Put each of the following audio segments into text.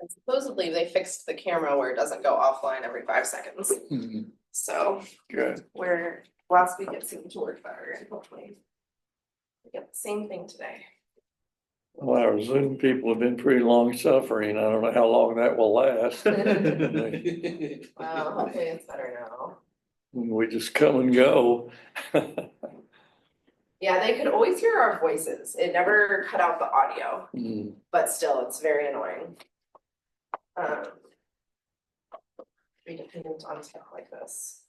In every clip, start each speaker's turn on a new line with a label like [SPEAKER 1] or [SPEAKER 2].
[SPEAKER 1] Supposedly they fixed the camera where it doesn't go offline every 5 seconds.
[SPEAKER 2] Mhm.
[SPEAKER 1] So
[SPEAKER 2] Good.
[SPEAKER 1] where last week it seemed to work better and hopefully we get the same thing today.
[SPEAKER 2] Well, our Zoom people have been pretty long suffering. I don't know how long that will last.
[SPEAKER 1] Well, hopefully it's better now.
[SPEAKER 2] We just come and go.
[SPEAKER 1] Yeah, they could always hear our voices. It never cut out the audio,
[SPEAKER 2] Mm.
[SPEAKER 1] but still it's very annoying. Be dependent on stuff like this.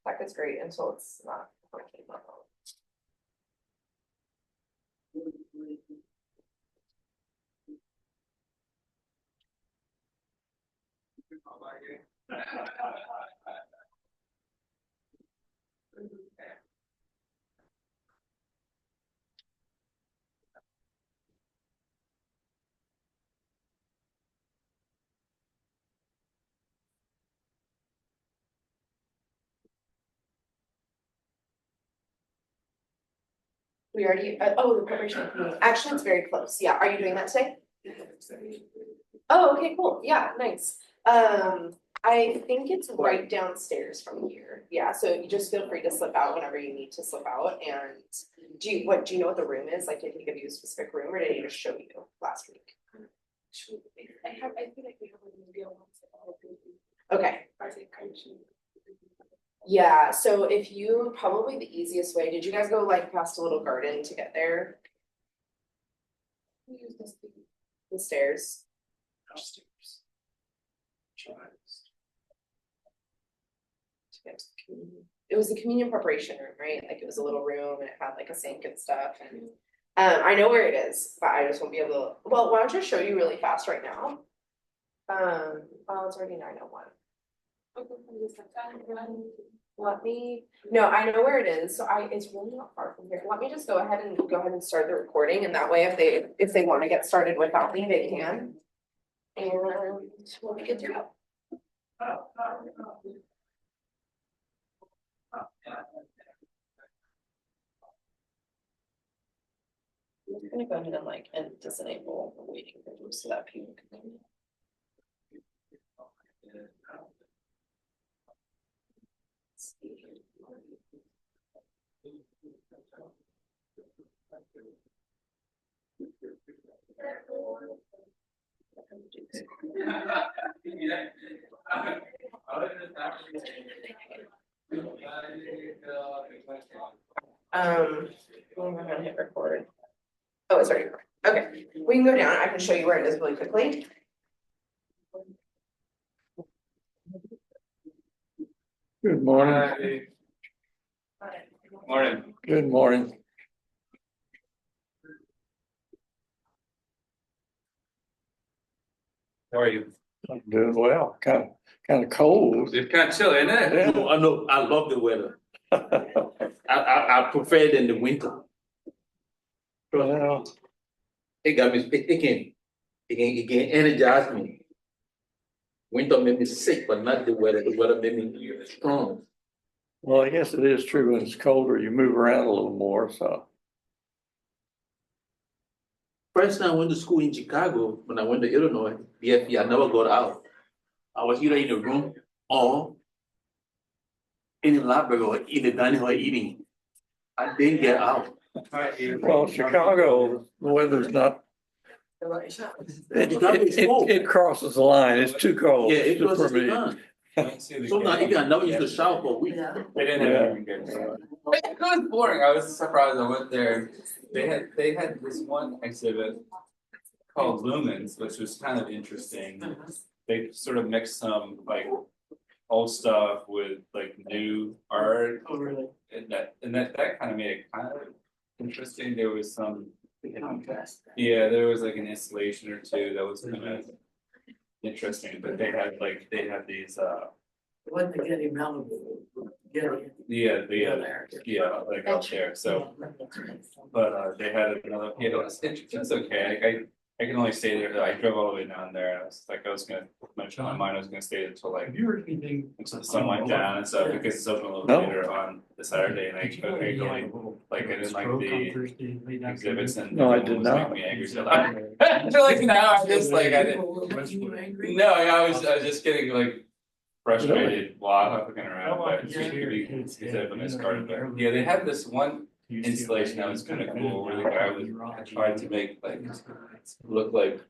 [SPEAKER 1] Tech is great until it's not working well. We already, oh, the preparation meeting. Actually, it's very close. Yeah, are you doing that today? Oh, okay, cool. Yeah, nice. I think it's right downstairs from here. Yeah, so you just feel free to slip out whenever you need to slip out. And do you know what the room is? Like, did he give you a specific room or did he just show you last week? I feel like we have a video. Okay. Yeah, so if you, probably the easiest way, did you guys go like past a little garden to get there? The stairs. It was the communion preparation room, right? Like it was a little room and it had like a sink and stuff and I know where it is, but I just won't be able to, well, why don't I show you really fast right now? Oh, it's already 9:01. Let me, no, I know where it is, so it's really not far from here. Let me just go ahead and start the recording, and that way if they want to get started without me, they can. And we'll be good to go. I'm gonna go ahead and and disable the waiting room so that people can come in. I'm gonna hit record. Oh, it's already recorded. Okay, we can go down. I can show you where it is really quickly.
[SPEAKER 2] Good morning.
[SPEAKER 3] Morning.
[SPEAKER 2] Good morning.
[SPEAKER 3] How are you?
[SPEAKER 2] I'm doing well. Kind of cold.
[SPEAKER 3] It's kind of chilly, isn't it?
[SPEAKER 2] Yeah.
[SPEAKER 4] No, I know, I love the weather. I prefer it in the winter.
[SPEAKER 2] Well,
[SPEAKER 4] It got me, it can energize me. Winter made me sick, but not the weather. The weather made me strong.
[SPEAKER 2] well, I guess it is true when it's colder, you move around a little more, so.
[SPEAKER 4] First time I went to school in Chicago, when I went to Illinois, BFE, I never got out. I was either in the room or in the library or in the dining hall eating. I didn't get out.
[SPEAKER 2] Well, Chicago, the weather's not, it crosses the line. It's too cold.
[SPEAKER 4] Yeah, it was
[SPEAKER 2] for
[SPEAKER 4] just
[SPEAKER 2] me.
[SPEAKER 4] done. So now even I never used to shower for a week.
[SPEAKER 3] They didn't have anything good. It was boring. I was surprised I went there. They had this one exhibit called Lumens, which was kind of interesting. They sort of mixed some like old stuff with like new art.
[SPEAKER 4] Oh, really?
[SPEAKER 3] And that kind of made it kind of interesting. There was some, there was like an installation or two that was kind of interesting, but they had these
[SPEAKER 5] Wasn't the Getty Malibu, Getty.
[SPEAKER 3] like out there, so, but they had another, it was okay, I can only stay there, I drove all the way down there, and I was like, I was gonna, my mind was gonna stay until like,
[SPEAKER 5] Have you heard anything?
[SPEAKER 3] until the sun went down and stuff, because it's open a little
[SPEAKER 2] No.
[SPEAKER 3] later on the Saturday, and I go, like, I didn't like the exhibits and.
[SPEAKER 2] No, I
[SPEAKER 3] it
[SPEAKER 2] did
[SPEAKER 3] was
[SPEAKER 2] not.
[SPEAKER 3] making me angry, so after like an hour, I just like, I didn't. No, I was just getting like frustrated while I'm looking around, but it's just really, it's a nice garden, but yeah, they had this one installation that was kind of cool, where the guy was tried to make like, look like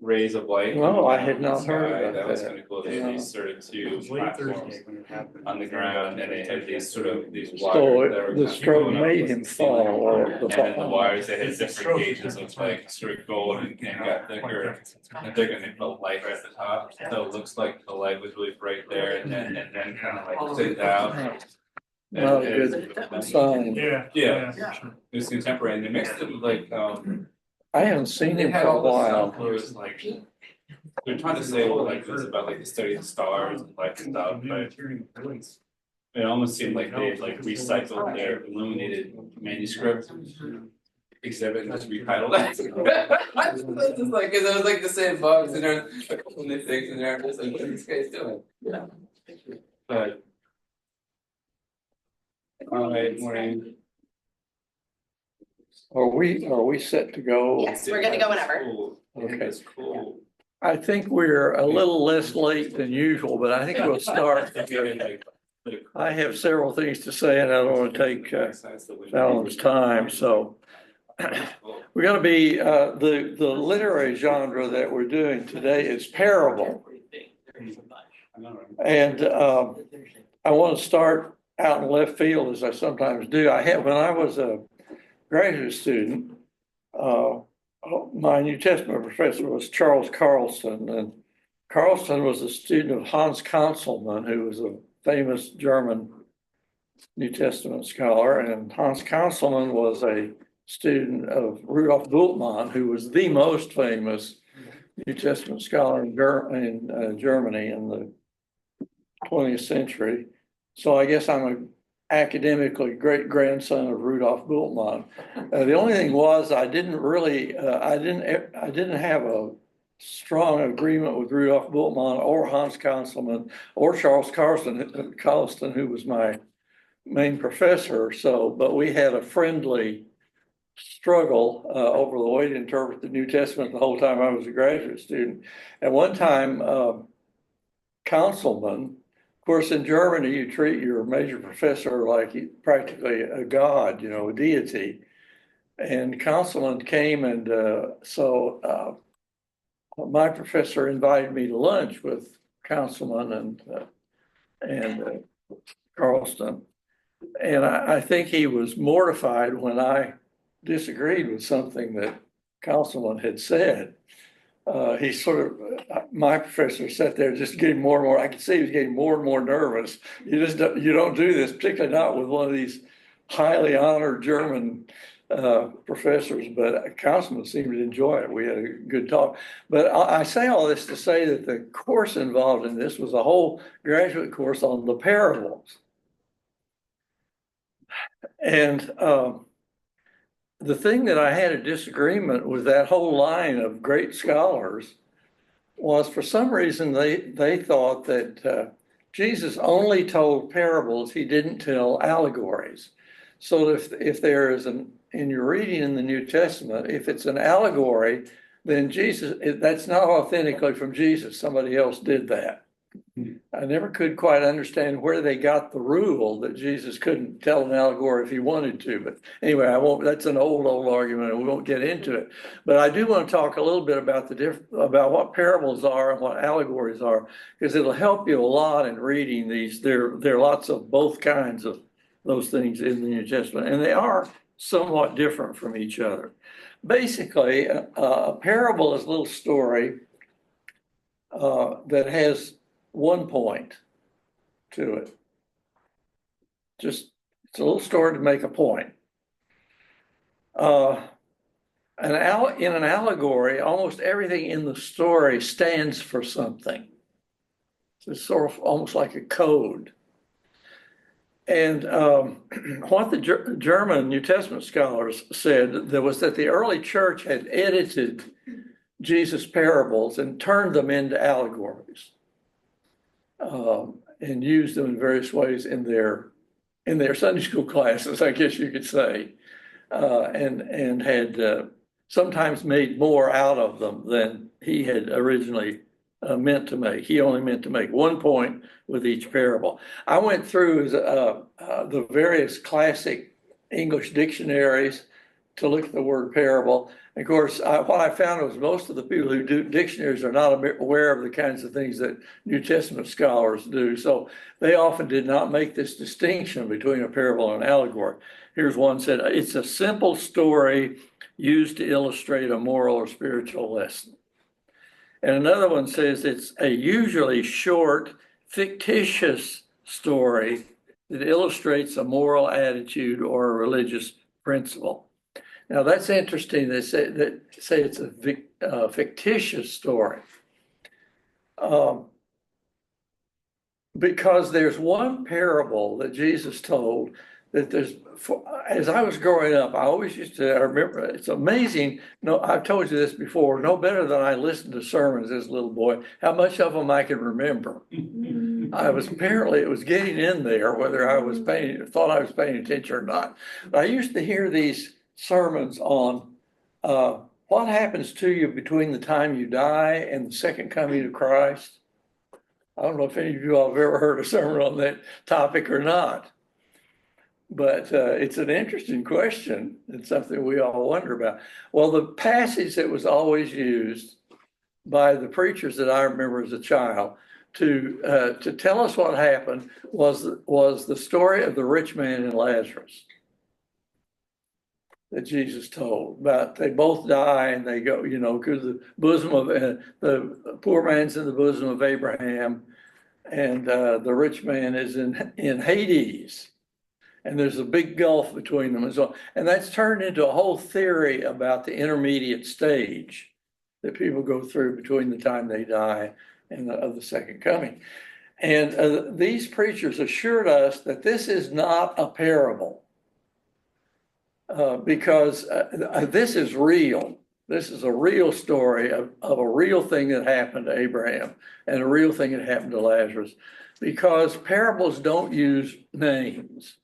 [SPEAKER 3] rays of light.
[SPEAKER 2] No, I had not
[SPEAKER 3] in the
[SPEAKER 2] heard
[SPEAKER 3] sky.
[SPEAKER 2] about
[SPEAKER 3] That was
[SPEAKER 2] that.
[SPEAKER 3] kind of cool, they had these sort of two
[SPEAKER 5] Late
[SPEAKER 3] platforms
[SPEAKER 5] Thursday.
[SPEAKER 3] on the ground, and they had these sort of, these
[SPEAKER 2] So
[SPEAKER 3] wires that were.
[SPEAKER 2] the
[SPEAKER 3] kind of
[SPEAKER 2] stroke
[SPEAKER 3] going up
[SPEAKER 2] made
[SPEAKER 3] towards
[SPEAKER 2] him
[SPEAKER 3] the ceiling.
[SPEAKER 2] fall or the
[SPEAKER 3] And then the
[SPEAKER 2] fall.
[SPEAKER 3] wires, they had different gauges of like sort of gold and got thicker, and they're gonna put light right at the top, so it looks like the light was really bright there, and then kind of like thinned out.
[SPEAKER 2] Not a
[SPEAKER 3] And-
[SPEAKER 2] good sign.
[SPEAKER 5] Yeah.
[SPEAKER 3] Yeah.
[SPEAKER 5] Sure.
[SPEAKER 3] It was contemporary, and they mixed it with like,
[SPEAKER 2] I haven't seen
[SPEAKER 3] they
[SPEAKER 2] him
[SPEAKER 3] had
[SPEAKER 2] for a
[SPEAKER 3] all this
[SPEAKER 2] while.
[SPEAKER 3] stuff where it was like, they're trying to say, well, like, it was about like the study of the stars and light and stuff, but it almost seemed like they had like recycled their illuminated manuscript exhibit and just retitled it. It's just like, cause it was like the same bugs and there's a couple new things in there, I'm just like, what are these guys doing?
[SPEAKER 4] Yeah.
[SPEAKER 3] But. Alright, morning.
[SPEAKER 2] Are we set to go?
[SPEAKER 1] Yes, we're gonna go whenever.
[SPEAKER 3] Cool.
[SPEAKER 2] Okay.
[SPEAKER 3] That's cool.
[SPEAKER 2] I think we're a little less late than usual, but I think we'll start. I have several things to say and I don't want to take Fallon's time, so. We're gonna be, the literary genre that we're doing today is parable. And I want to start out in left field as I sometimes do. When I was a graduate student, my New Testament professor was Charles Carlson, and Carlson was a student of Hans Conzelmann, who was a famous German New Testament scholar, and Hans Conzelmann was a student of Rudolf Bultmann, who was the most famous New Testament scholar in Germany in the 20th century. So I guess I'm an academically great grandson of Rudolf Bultmann. The only thing was I didn't have a strong agreement with Rudolf Bultmann or Hans Conzelmann or Charles Carlson, who was my main professor. So, but we had a friendly struggle over the way to interpret the New Testament the whole time I was a graduate student. At one time, Conzelmann, of course, in Germany, you treat your major professor like practically a god, a deity. And Conzelmann came, and so my professor invited me to lunch with Conzelmann and Carlson. And I think he was mortified when I disagreed with something that Conzelmann had said. He my professor sat there just getting more and more, I could see he was getting more and more nervous. You don't do this, particularly not with one of these highly honored German professors, but Conzelmann seemed to enjoy it. We had a good talk. But I say all this to say that the course involved in this was a whole graduate course on the parables. And the thing that I had a disagreement with that whole line of great scholars was, for some reason, they thought that Jesus only told parables, he didn't tell allegories. So if there is in your reading in the New Testament, if it's an allegory, then that's not authentically from Jesus. Somebody else did that. I never could quite understand where they got the rule that Jesus couldn't tell an allegory if he wanted to. But anyway, that's an old argument and we won't get into it. But I do want to talk a little bit about about what parables are and what allegories are, because it'll help you a lot in reading these. There are lots of both kinds of those things in the New Testament, and they are somewhat different from each other. Basically, a parable is a little story that has one point to it. It's a little story to make a point. In an allegory, almost everything in the story stands for something. It's sort of almost like a code. And what the German New Testament scholars said was that the early church had edited Jesus' parables and turned them into allegories. And used them in various ways in their Sunday school classes, I guess you could say. And had sometimes made more out of them than he had originally meant to make. He only meant to make one point with each parable. I went through the various classic English dictionaries to look at the word parable. Of course, what I found was most of the people who do dictionaries are not aware of the kinds of things that New Testament scholars do. So they often did not make this distinction between a parable and an allegory. Here's one said, it's a simple story used to illustrate a moral or spiritual lesson. And another one says it's a usually short, fictitious story that illustrates a moral attitude or a religious principle. Now that's interesting. They say it's a fictitious story. Because there's one parable that Jesus told that as I was growing up, I remember, it's amazing. No, I've told you this before, no better than I listened to sermons as a little boy, how much of them I can remember. Apparently it was getting in there, whether I thought I was paying attention or not. But I used to hear these sermons on what happens to you between the time you die and the second coming of Christ. I don't know if any of you all have ever heard a sermon on that topic or not. But it's an interesting question. It's something we all wonder about. Well, the passage that was always used by the preachers that I remember as a child to tell us what happened was the story of the rich man and Lazarus that Jesus told about. They both die and they go, because the bosom of the poor man's in the bosom of Abraham, and the rich man is in Hades. And there's a big gulf between them. And that's turned into a whole theory about the intermediate stage that people go through between the time they die and of the second coming. And these preachers assured us that this is not a parable because this is real. This is a real story of a real thing that happened to Abraham and a real thing that happened to Lazarus, because parables don't use names.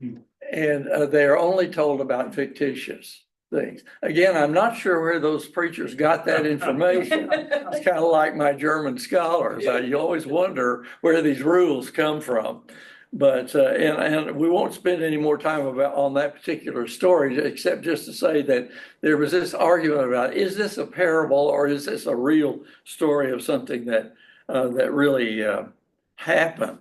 [SPEAKER 2] And they are only told about fictitious things. Again, I'm not sure where those preachers got that information. It's kind of like my German scholars. You always wonder where these rules come from. But and we won't spend any more time on that particular story, except just to say that there was this argument about, is this a parable or is this a real story of something that really happened?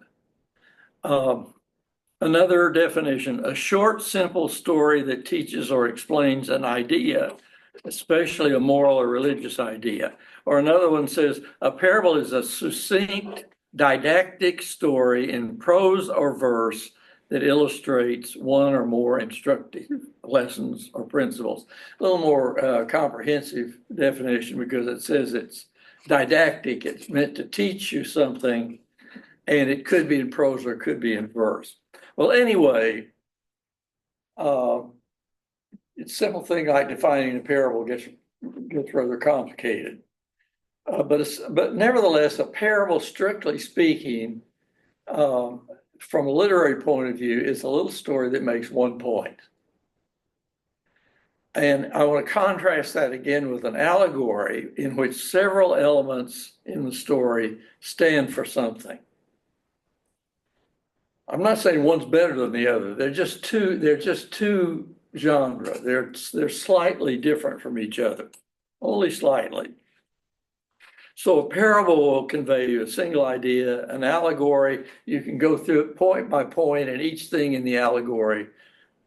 [SPEAKER 2] Another definition: a short, simple story that teaches or explains an idea, especially a moral or religious idea. Or another one says a parable is a succinct, didactic story in prose or verse that illustrates one or more instructive lessons or principles. A little more comprehensive definition, because it says it's didactic. It's meant to teach you something, and it could be in prose or it could be in verse. Well, anyway, it's a simple thing like defining a parable gets rather complicated. But nevertheless, a parable, strictly speaking, from a literary point of view, is a little story that makes one point. And I want to contrast that again with an allegory in which several elements in the story stand for something. I'm not saying one's better than the other. They're just two genres. They're slightly different from each other, only slightly. So a parable will convey you a single idea. An allegory, you can go through it point by point, and each thing in the allegory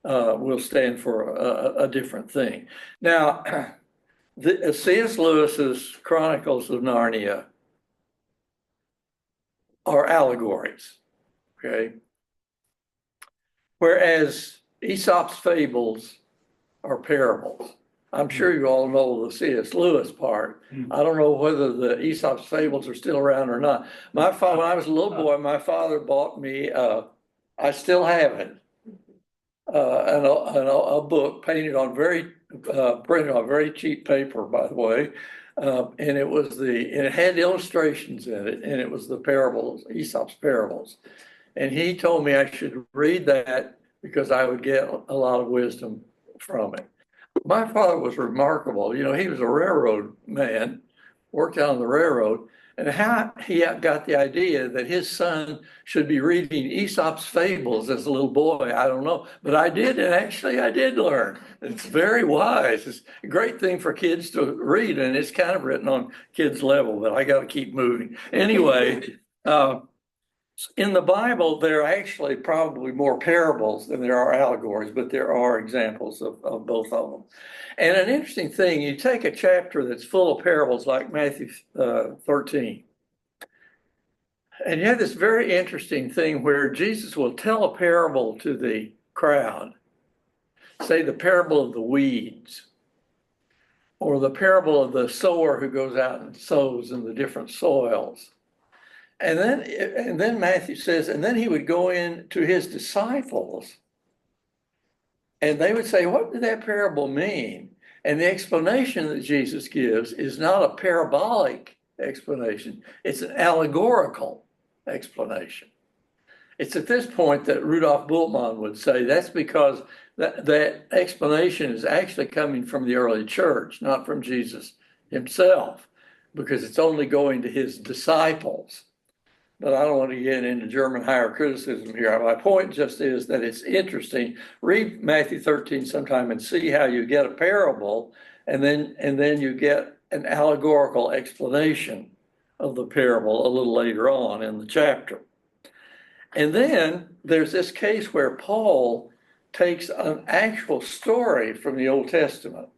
[SPEAKER 2] will stand for a different thing. Now, C.S. Lewis's Chronicles of Narnia are allegories, okay? Whereas Aesop's fables are parables. I'm sure you all know the C.S. Lewis part. I don't know whether the Aesop's fables are still around or not. My father, when I was a little boy, my father bought me, I still have it, a book painted on very printed on very cheap paper, by the way. And it had illustrations in it, and it was the parables, Aesop's parables. And he told me I should read that because I would get a lot of wisdom from it. My father was remarkable. You know, he was a railroad man, worked on the railroad, and how he got the idea that his son should be reading Aesop's fables as a little boy, I don't know. But I did, and actually I did learn. It's very wise. It's a great thing for kids to read, and it's kind of written on kids' level, but I got to keep moving. Anyway, in the Bible, there are actually probably more parables than there are allegories, but there are examples of both of them. And an interesting thing, you take a chapter that's full of parables like Matthew 13, and you have this very interesting thing where Jesus will tell a parable to the crowd, say the parable of the weeds, or the parable of the sower who goes out and sows in the different soils. And then Matthew says, and then he would go in to his disciples and they would say, what did that parable mean? And the explanation that Jesus gives is not a parabolic explanation. It's an allegorical explanation. It's at this point that Rudolf Bultmann would say that's because that explanation is actually coming from the early church, not from Jesus himself, because it's only going to his disciples. But I don't want to get into German higher criticism here. My point just is that it's interesting. Read Matthew 13 sometime and see how you get a parable, and then you get an allegorical explanation of the parable a little later on in the chapter. And then there's this case where Paul takes an actual story from the Old Testament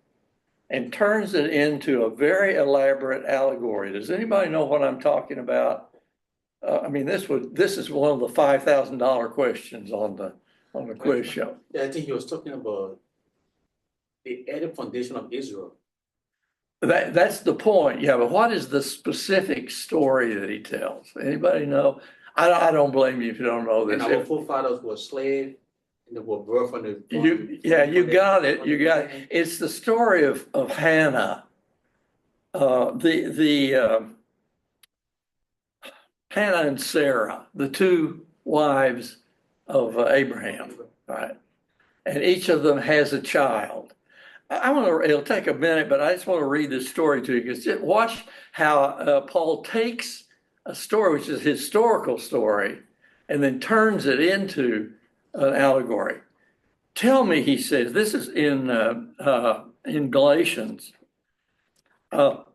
[SPEAKER 2] and turns it into a very elaborate allegory. Does anybody know what I'm talking about? I mean, this is one of the $5,000 questions on the quiz show.
[SPEAKER 4] Yeah, I think he was talking about the added foundation of Israel.
[SPEAKER 2] That's the point. Yeah, but what is the specific story that he tells? Anybody know? I don't blame you if you don't know
[SPEAKER 4] And
[SPEAKER 2] this.
[SPEAKER 4] our forefathers were slaves and they were birthed from the.
[SPEAKER 2] You got it. You got it. It's the story of Hannah. Hannah and Sarah, the two wives of Abraham, right? And each of them has a child. It'll take a minute, but I just want to read this story to you because just watch how Paul takes a story, which is a historical story, and then turns it into an allegory. Tell me, he says, this is in Galatians. Tell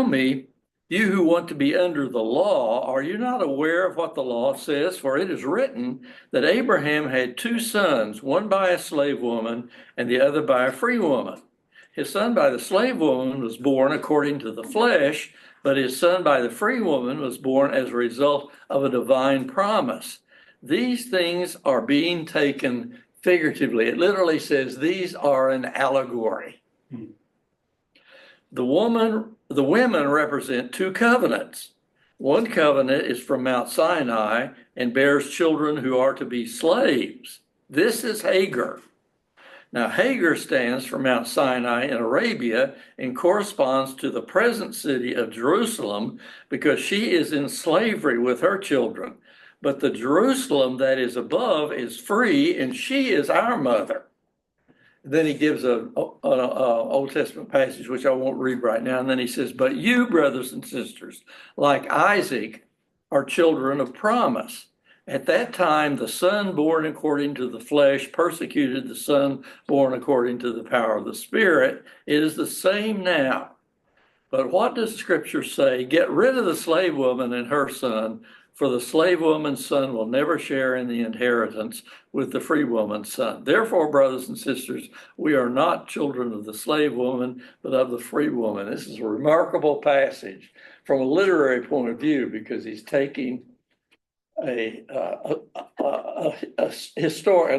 [SPEAKER 2] me, you who want to be under the law, are you not aware of what the law says? For it is written that Abraham had two sons, one by a slave woman and the other by a free woman. His son by the slave woman was born according to the flesh, but his son by the free woman was born as a result of a divine promise. These things are being taken figuratively. It literally says these are an allegory. The women represent two covenants. One covenant is from Mount Sinai and bears children who are to be slaves. This is Hagar. Now, Hagar stands for Mount Sinai in Arabia and corresponds to the present city of Jerusalem because she is in slavery with her children. But the Jerusalem that is above is free, and she is our mother. Then he gives an Old Testament passage, which I won't read right now. And then he says, but you, brothers and sisters, like Isaac, are children of promise. At that time, the son born according to the flesh persecuted the son born according to the power of the Spirit. It is the same now. But what does the scripture say? Get rid of the slave woman and her son, for the slave woman's son will never share in the inheritance with the free woman's son. Therefore, brothers and sisters, we are not children of the slave woman, but of the free woman. This is a remarkable passage from a literary point of view because he's taking an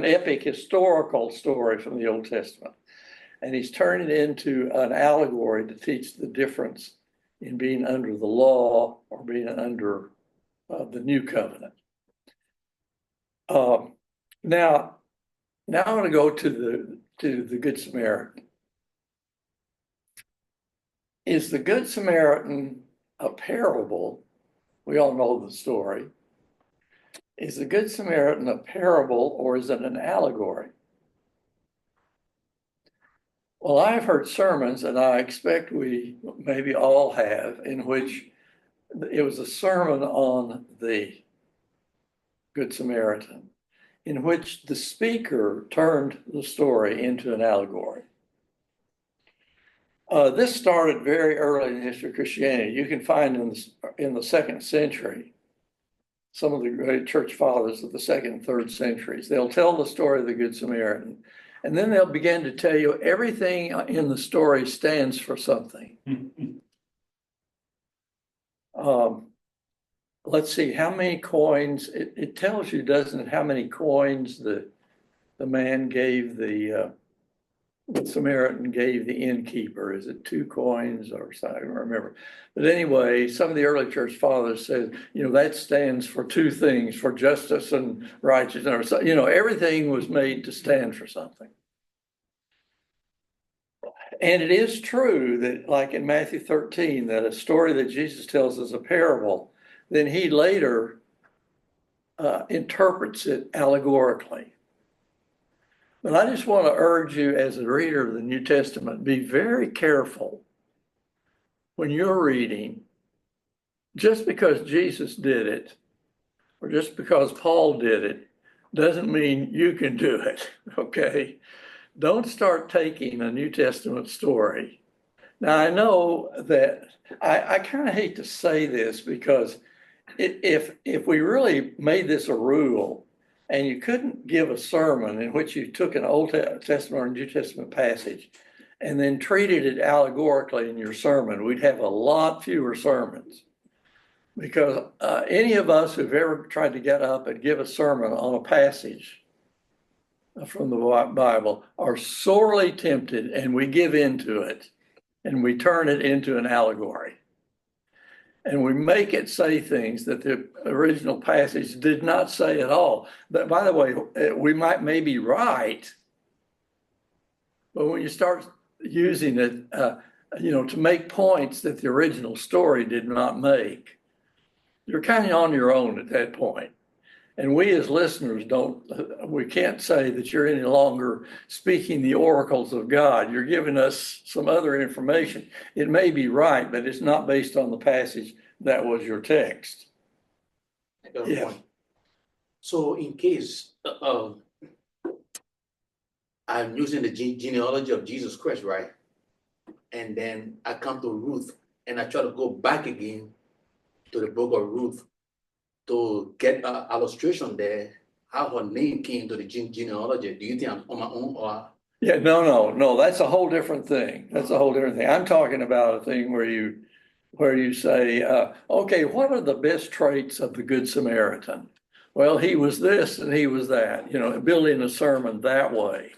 [SPEAKER 2] epic historical story from the Old Testament, and he's turning it into an allegory to teach the difference in being under the law or being under the new covenant. Now I want to go to the Good Samaritan. is the Good Samaritan a parable? We all know the story. Is the Good Samaritan a parable or is it an allegory? Well, I've heard sermons, and I expect we maybe all have, in which it was a sermon on the Good Samaritan, in which the speaker turned the story into an allegory. This started very early in the history of Christianity. You can find in the second century, some of the great church fathers of the second and third centuries, they'll tell the story of the Good Samaritan. And then they'll begin to tell you everything in the story stands for something. Let's see, how many coins, it tells you, doesn't it, how many coins the man gave the Samaritan gave the innkeeper. Is it 2 coins or something? I don't remember. But anyway, some of the early church fathers said, that stands for 2 things, for justice and righteousness. Everything was made to stand for something. And it is true that, like in Matthew 13, that a story that Jesus tells as a parable, then he later interprets it allegorically. But I just want to urge you as a reader of the New Testament, be very careful when you're reading. Just because Jesus did it, or just because Paul did it, doesn't mean you can do it, okay? Don't start taking a New Testament story. Now, I know that I kind of hate to say this because if we really made this a rule and you couldn't give a sermon in which you took an Old Testament or New Testament passage and then treated it allegorically in your sermon, we'd have a lot fewer sermons. Because any of us who've ever tried to get up and give a sermon on a passage from the Bible are sorely tempted, and we give into it and we turn it into an allegory. And we make it say things that the original passage did not say at all. But by the way, we may be right, but when you start using it, to make points that the original story did not make, you're kind of on your own at that point. And we as listeners we can't say that you're any longer speaking the oracles of God. You're giving us some other information. It may be right, but it's not based on the passage that was your text. Yeah.
[SPEAKER 4] So in case I'm using the genealogy of Jesus Christ, right? And then I come to Ruth and I try to go back again to the book of Ruth to get an illustration there, how her name came to the genealogy. Do you think I'm on my own or?
[SPEAKER 2] Yeah, no, that's a whole different thing. That's a whole different thing. I'm talking about a thing where you say, okay, what are the best traits of the Good Samaritan? Well, he was this and he was that, building a sermon that way,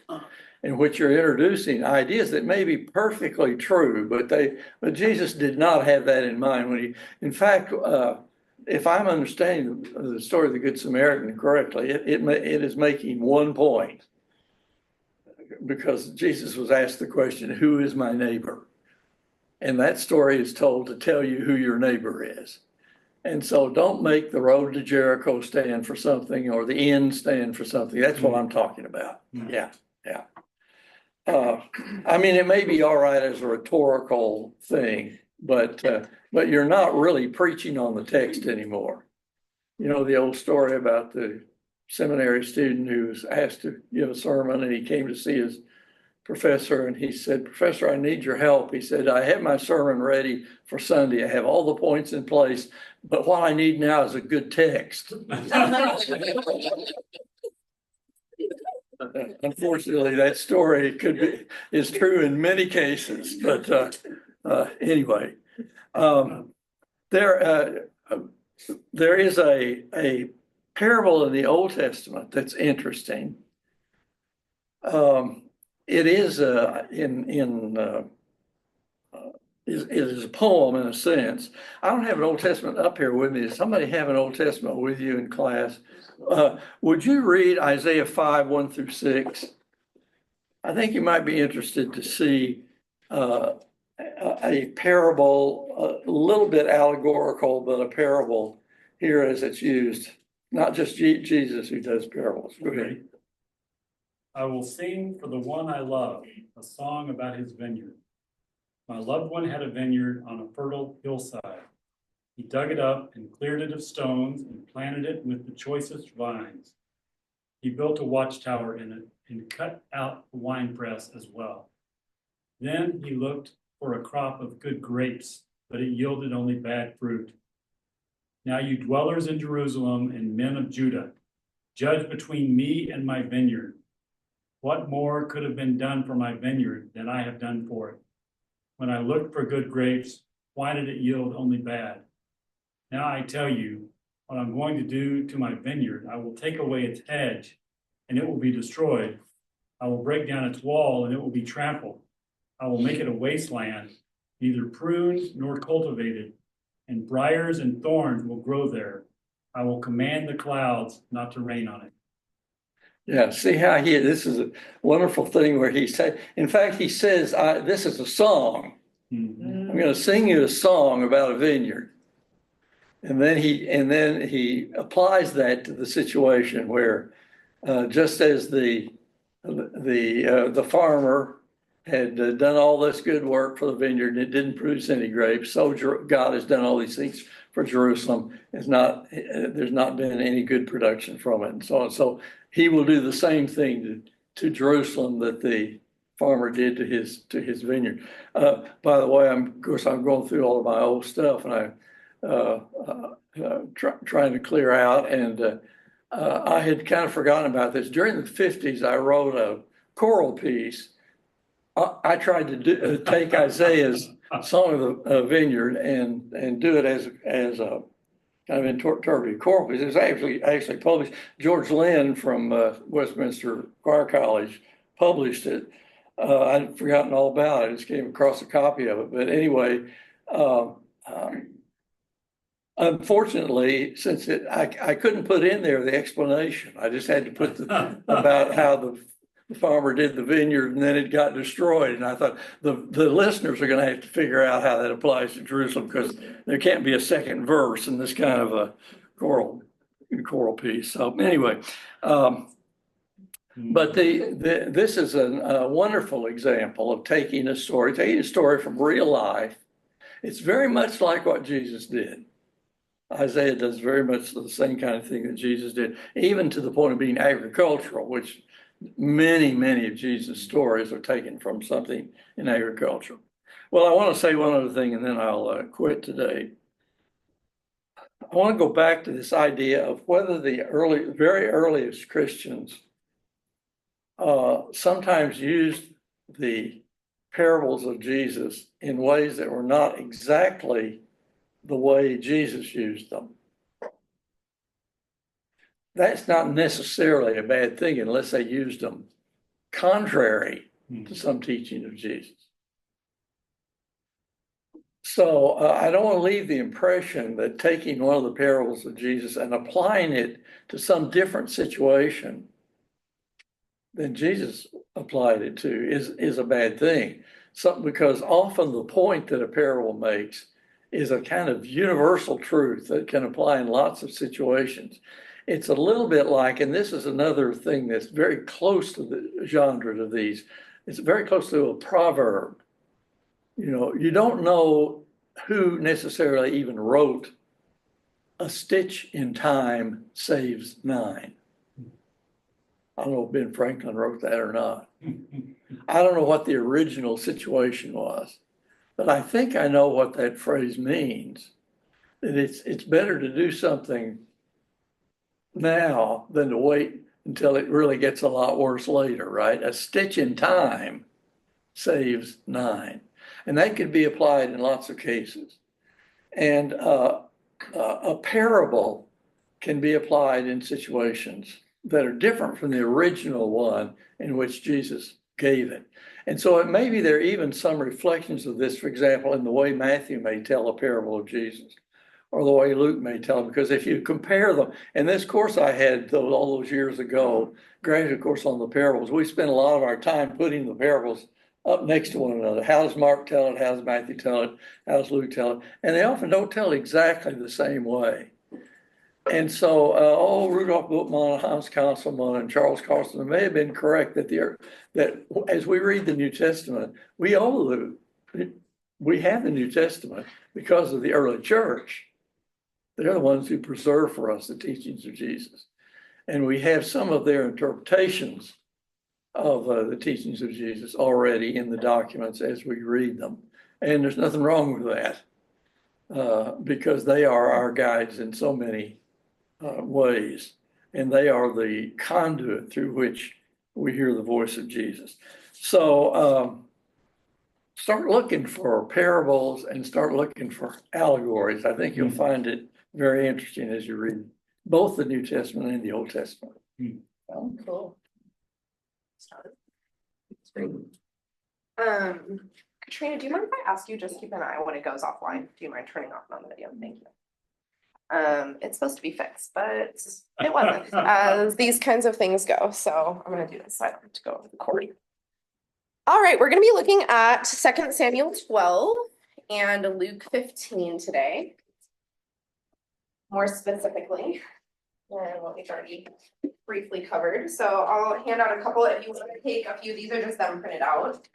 [SPEAKER 2] in which you're introducing ideas that may be perfectly true, but Jesus did not have that in mind in fact, if I'm understanding the story of the Good Samaritan correctly, it is making one point, because Jesus was asked the question, who is my neighbor? And that story is told to tell you who your neighbor is. And so don't make the road to Jericho stand for something or the inn stand for something. That's what I'm talking about. Yeah. It may be all right as a rhetorical thing, but you're not really preaching on the text anymore. The old story about the seminary student who was asked to give a sermon, and he came to see his professor and he said, "Professor, I need your help." He said, "I have my sermon ready for Sunday. I have all the points in place, but what I need now is a good text." Unfortunately, that story is true in many cases, but anyway, there is a parable in the Old Testament that's interesting. It is it is a poem in a sense. I don't have an Old Testament up here with me. Does somebody have an Old Testament with you in class? Would you read Isaiah 5, 1 through 6? I think you might be interested to see a parable, a little bit allegorical, but a parable here as it's used. Not just Jesus who does parables. Go ahead.
[SPEAKER 6] I will sing for the one I love, a song about his vineyard. My loved one had a vineyard on a fertile hillside. He dug it up and cleared it of stones and planted it with the choicest vines. He built a watchtower in it and cut out the winepress as well. Then he looked for a crop of good grapes, but it yielded only bad fruit. Now you dwellers in Jerusalem and men of Judah, judge between me and my vineyard. What more could have been done for my vineyard than I have done for it? When I looked for good grapes, why did it yield only bad? Now I tell you what I'm going to do to my vineyard. I will take away its hedge, and it will be destroyed. I will break down its wall, and it will be trampled. I will make it a wasteland, neither pruned nor cultivated, and briars and thorns will grow there. I will command the clouds not to rain on it.
[SPEAKER 2] Yeah, see how this is a wonderful thing where he said, in fact, he says, this is a song. I'm going to sing you a song about a vineyard. And then he applies that to the situation where just as the farmer had done all this good work for the vineyard and it didn't produce any grapes, so God has done all these things for Jerusalem. There's not been any good production from it, and so on. So he will do the same thing to Jerusalem that the farmer did to his vineyard. By the way, I'm going through all of my old stuff, and I'm trying to clear out. And I had kind of forgotten about this. During the 50s, I wrote a choral piece. I tried to take Isaiah's Song of the Vineyard and do it as a kind of interpretive choral piece. It was actually published. George Lynn from Westminster Choir College published it. I'd forgotten all about it. I just came across a copy of it. But anyway, unfortunately, since I couldn't put in there the explanation, I just had to put about how the farmer did the vineyard and then it got destroyed. And I thought the listeners are going to have to figure out how that applies to Jerusalem, because there can't be a second verse in this kind of a choral piece. So anyway, but this is a wonderful example of taking a story from real life. It's very much like what Jesus did. Isaiah does very much the same kind of thing that Jesus did, even to the point of being agricultural, which many of Jesus' stories are taken from something in agriculture. Well, I want to say one other thing and then I'll quit today. I want to go back to this idea of whether the very earliest Christians sometimes used the parables of Jesus in ways that were not exactly the way Jesus used them. That's not necessarily a bad thing unless they used them contrary to some teaching of Jesus. So I don't want to leave the impression that taking one of the parables of Jesus and applying it to some different situation than Jesus applied it to is a bad thing. Because often the point that a parable makes is a kind of universal truth that can apply in lots of situations. It's a little bit like, and this is another thing that's very close to the genre of these, it's very close to a proverb. You know, you don't know who necessarily even wrote "A stitch in time saves nine." I don't know if Ben Franklin wrote that or not. I don't know what the original situation was, but I think I know what that phrase means. That it's better to do something now than to wait until it really gets a lot worse later, right? A stitch in time saves nine. And that could be applied in lots of cases. And a parable can be applied in situations that are different from the original one in which Jesus gave it. And so it may be there are even some reflections of this, for example, in the way Matthew may tell a parable of Jesus, or the way Luke may tell them, because if you compare them, and this course I had all those years ago, graduate course on the parables, we spent a lot of our time putting the parables up next to one another. How does Mark tell it? How does Matthew tell it? How does Luke tell it? And they often don't tell exactly the same way. And so, Rudolph Bultmann, Hans Conselmann, and Charles Carlson may have been correct that as we read the New Testament, we have the New Testament because of the early church. They're the ones who preserve for us the teachings of Jesus. And we have some of their interpretations of the teachings of Jesus already in the documents as we read them. And there's nothing wrong with that because they are our guides in so many ways. And they are the conduit through which we hear the voice of Jesus. So start looking for parables and start looking for allegories. I think you'll find it very interesting as you read both the New Testament and the Old Testament.
[SPEAKER 1] Oh, cool. Katrina, do you mind if I ask you just keep an eye when it goes offline? Do you mind turning off on the video? Thank you. It's supposed to be fixed, but it wasn't, as these kinds of things go. So I'm gonna do this. I don't have to go over the cord. All right, we're gonna be looking at 2 Samuel 12 and Luke 15 today. More specifically, and what we've already briefly covered. So I'll hand out a couple if you want to take a few. These are just them printed out.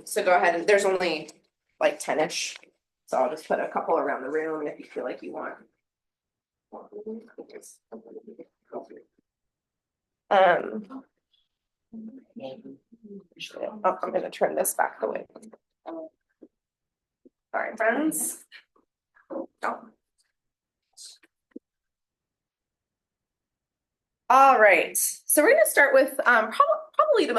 [SPEAKER 1] So go ahead, and there's only like 10-ish. So I'll just put a couple around the room if you feel like you want. I'm gonna turn this back the way. Sorry, friends. Oh. All right, so we're gonna start with probably the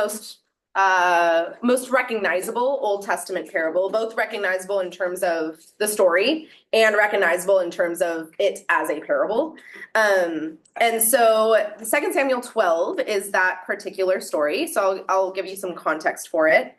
[SPEAKER 1] most recognizable Old Testament parable, both recognizable in terms of the story and recognizable in terms of it as a parable. And so the 2 Samuel 12 is that particular story. So I'll give you some context for it.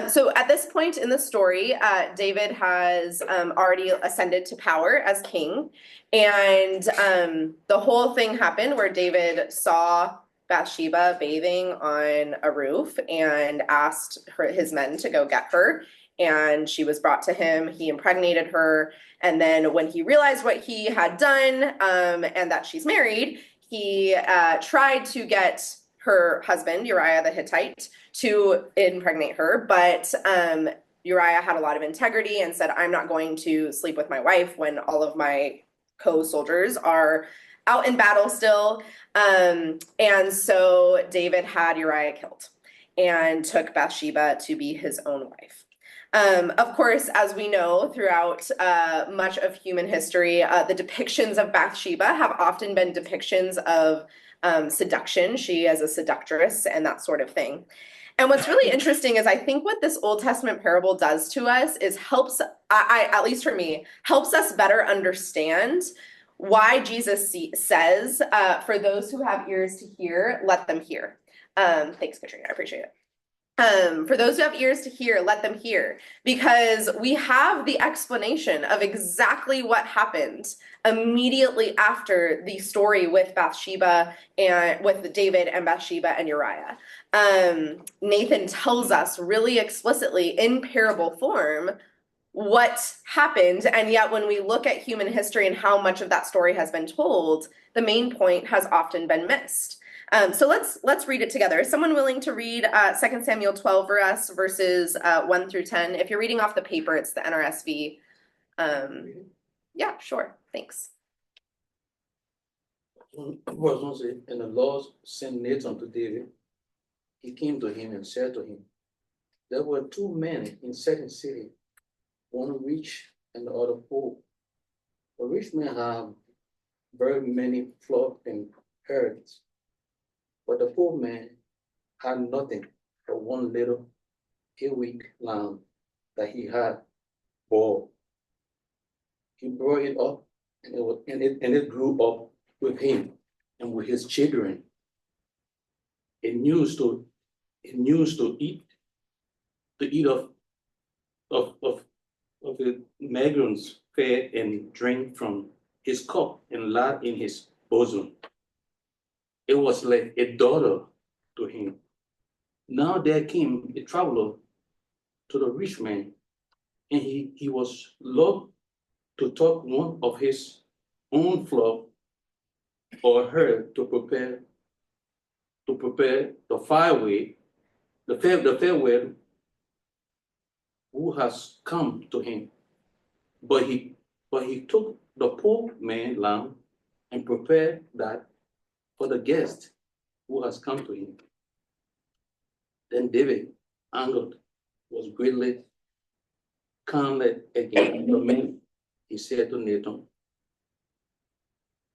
[SPEAKER 1] So at this point in the story, David has already ascended to power as king. And the whole thing happened where David saw Bathsheba bathing on a roof and asked his men to go get her. And she was brought to him. He impregnated her. And then when he realized what he had done and that she's married, he tried to get her husband, Uriah the Hittite, to impregnate her. But Uriah had a lot of integrity and said, I'm not going to sleep with my wife when all of my co-soldiers are out in battle still. And so David had Uriah killed and took Bathsheba to be his own wife. Of course, as we know, throughout much of human history, the depictions of Bathsheba have often been depictions of seduction. She as a seductress and that sort of thing. And what's really interesting is I think what this Old Testament parable does to us is helps, at least for me, helps us better understand why Jesus says, for those who have ears to hear, let them hear. Thanks, Katrina, I appreciate it. For those who have ears to hear, let them hear, because we have the explanation of exactly what happened immediately after the story with Bathsheba and with David and Bathsheba and Uriah. Nathan tells us really explicitly in parable form what happened, and yet when we look at human history and how much of that story has been told, the main point has often been missed. So let's read it together. Is someone willing to read 2 Samuel 12 for us, verses 1 through 10? If you're reading off the paper, it's the NRSV. Yeah, sure. Thanks.
[SPEAKER 4] Verse 1 says, and the Lord sent Nathan to David. He came to him and said to him, there were two men in certain city, one rich and the other poor. The rich man had very many flocks and herds, but the poor man had nothing but one little a-week lamb that he had bought. He brought it up, and it grew up with him and with his children. It used to eat of the migrants' fare and drink from his cup and lap in his bosom. It was like a daughter to him. Now there came a traveler to the rich man, and he was loved to take one of his own flock or herd to prepare the fireway, the farewell who has come to him. But he took the poor man lamb and prepared that for the guest who has come to him. Then David, angered, was greatly kindled against the man. He said to Nathan,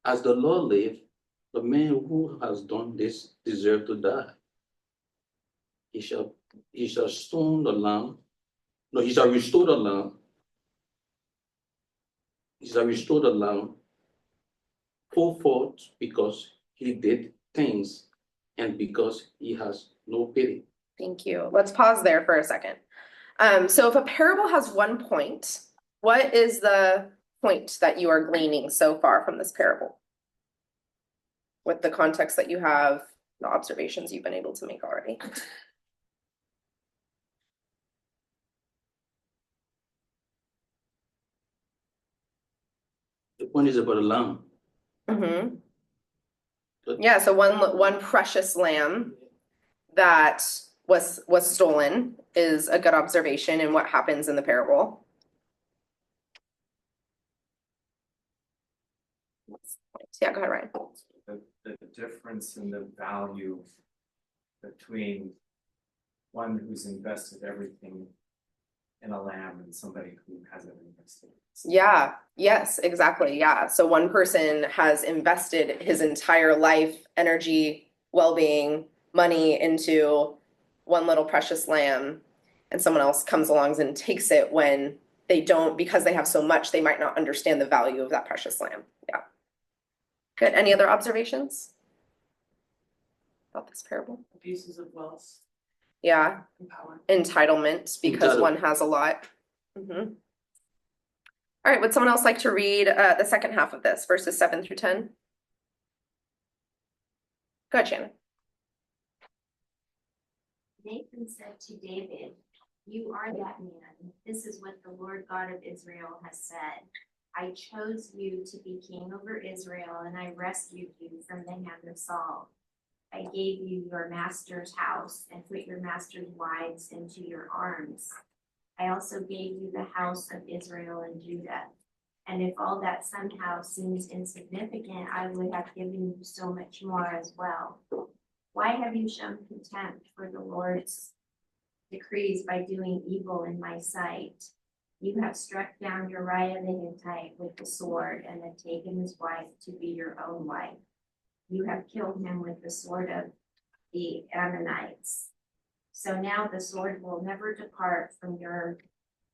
[SPEAKER 4] as the Lord lives, the man who has done this deserves to die. He shall stone the lamb. No, he shall restore the lamb. He shall restore the lamb fourfold because he did things and because he has no pity.
[SPEAKER 1] Thank you. Let's pause there for a second. So if a parable has one point, what is the point that you are gleaning so far from this parable? With the context that you have, the observations you've been able to make already.
[SPEAKER 4] The point is about the lamb.
[SPEAKER 1] Mm-hmm. Yeah, so one precious lamb that was stolen is a good observation in what happens in the parable. Yeah, go ahead, Ryan.
[SPEAKER 7] The difference in the value between one who's invested everything in a lamb and somebody who hasn't invested.
[SPEAKER 1] Yeah, yes, exactly. Yeah. So one person has invested his entire life, energy, well-being, money into one little precious lamb, and someone else comes along and takes it when they don't, because they have so much, they might not understand the value of that precious lamb. Yeah. Good. Any other observations about this parable?
[SPEAKER 5] Abuses of wealth
[SPEAKER 1] Yeah.
[SPEAKER 5] and power.
[SPEAKER 1] Entitlement, because one has a lot. Mm-hmm. All right, would someone else like to read the second half of this, verses 7 through 10? Go ahead, Shannon.
[SPEAKER 8] Nathan said to David, "You are that man. This is what the Lord God of Israel has said. I chose you to be king over Israel, and I rescued you from the hand of Saul. I gave you your master's house and put your master's wives into your arms. I also gave you the house of Israel and Judah. And if all that somehow seems insignificant, I would have given you so much more as well. Why have you shown contempt for the Lord's decrees by doing evil in my sight? You have struck down Uriah the Hittite with the sword and have taken his wife to be your own wife. You have killed him with the sword of the Ammonites. So now the sword will never depart from your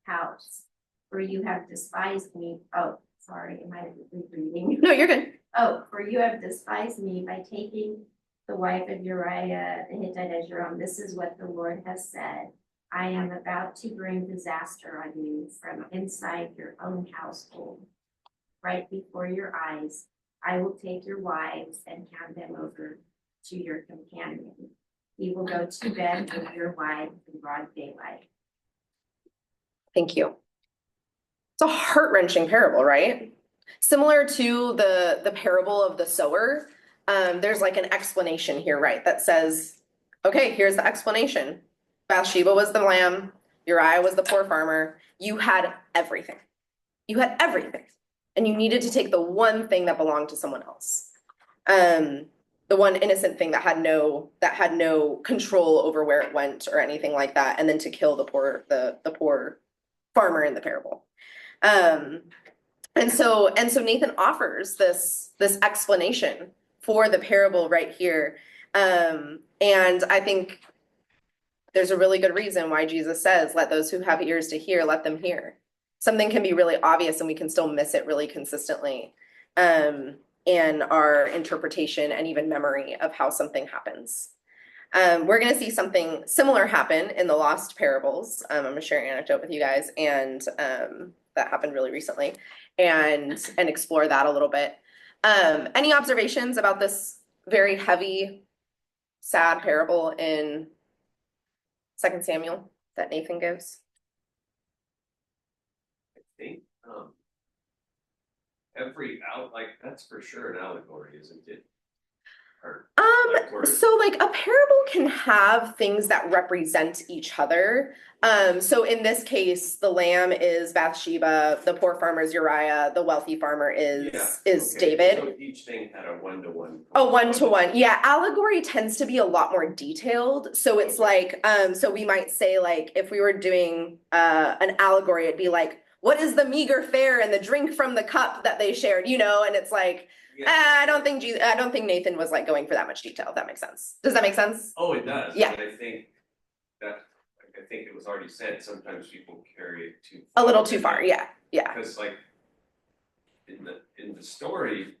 [SPEAKER 8] house, for you have despised me." Oh, sorry, am I reading?
[SPEAKER 1] No, you're good.
[SPEAKER 8] "Oh, for you have despised me by taking the wife of Uriah the Hittite as your own. This is what the Lord has said. I am about to bring disaster on you from inside your own household. Right before your eyes, I will take your wives and hand them over to your companion. He will go to bed with your wife in broad daylight."
[SPEAKER 1] Thank you. It's a heart-wrenching parable, right? Similar to the parable of the sower, there's like an explanation here, right? That says, okay, here's the explanation. Bathsheba was the lamb, Uriah was the poor farmer. You had everything. You had everything. And you needed to take the one thing that belonged to someone else. The one innocent thing that had no control over where it went or anything like that, and then to kill the poor farmer in the parable. And so Nathan offers this explanation for the parable right here. And I think there's a really good reason why Jesus says, "Let those who have ears to hear, let them hear." Something can be really obvious and we can still miss it really consistently in our interpretation and even memory of how something happens. We're going to see something similar happen in the lost parables. I'm going to share an anecdote with you guys, and that happened really recently, and explore that a little bit. Any observations about this very heavy, sad parable in 2 Samuel that Nathan gives?
[SPEAKER 9] that's for sure an allegory, isn't it? Or,
[SPEAKER 1] So like a parable can have things that represent each other. So in this case, the lamb is Bathsheba, the poor farmer is Uriah, the wealthy farmer is
[SPEAKER 9] okay,
[SPEAKER 1] David.
[SPEAKER 9] so each thing had a one-to-one.
[SPEAKER 1] Oh, 1-to-1. Yeah, allegory tends to be a lot more detailed. So it's like, so we might say like if we were doing an allegory, it'd be like, what is the meager fare and the drink from the cup that they shared, you know? And it's like, I don't think Nathan was like going for that much detail, if that makes sense. Does that make sense?
[SPEAKER 9] Oh, it does.
[SPEAKER 1] Yeah.
[SPEAKER 9] But I think it was already said, sometimes people carry it too.
[SPEAKER 1] A little too far, yeah.
[SPEAKER 9] Because like, in the story,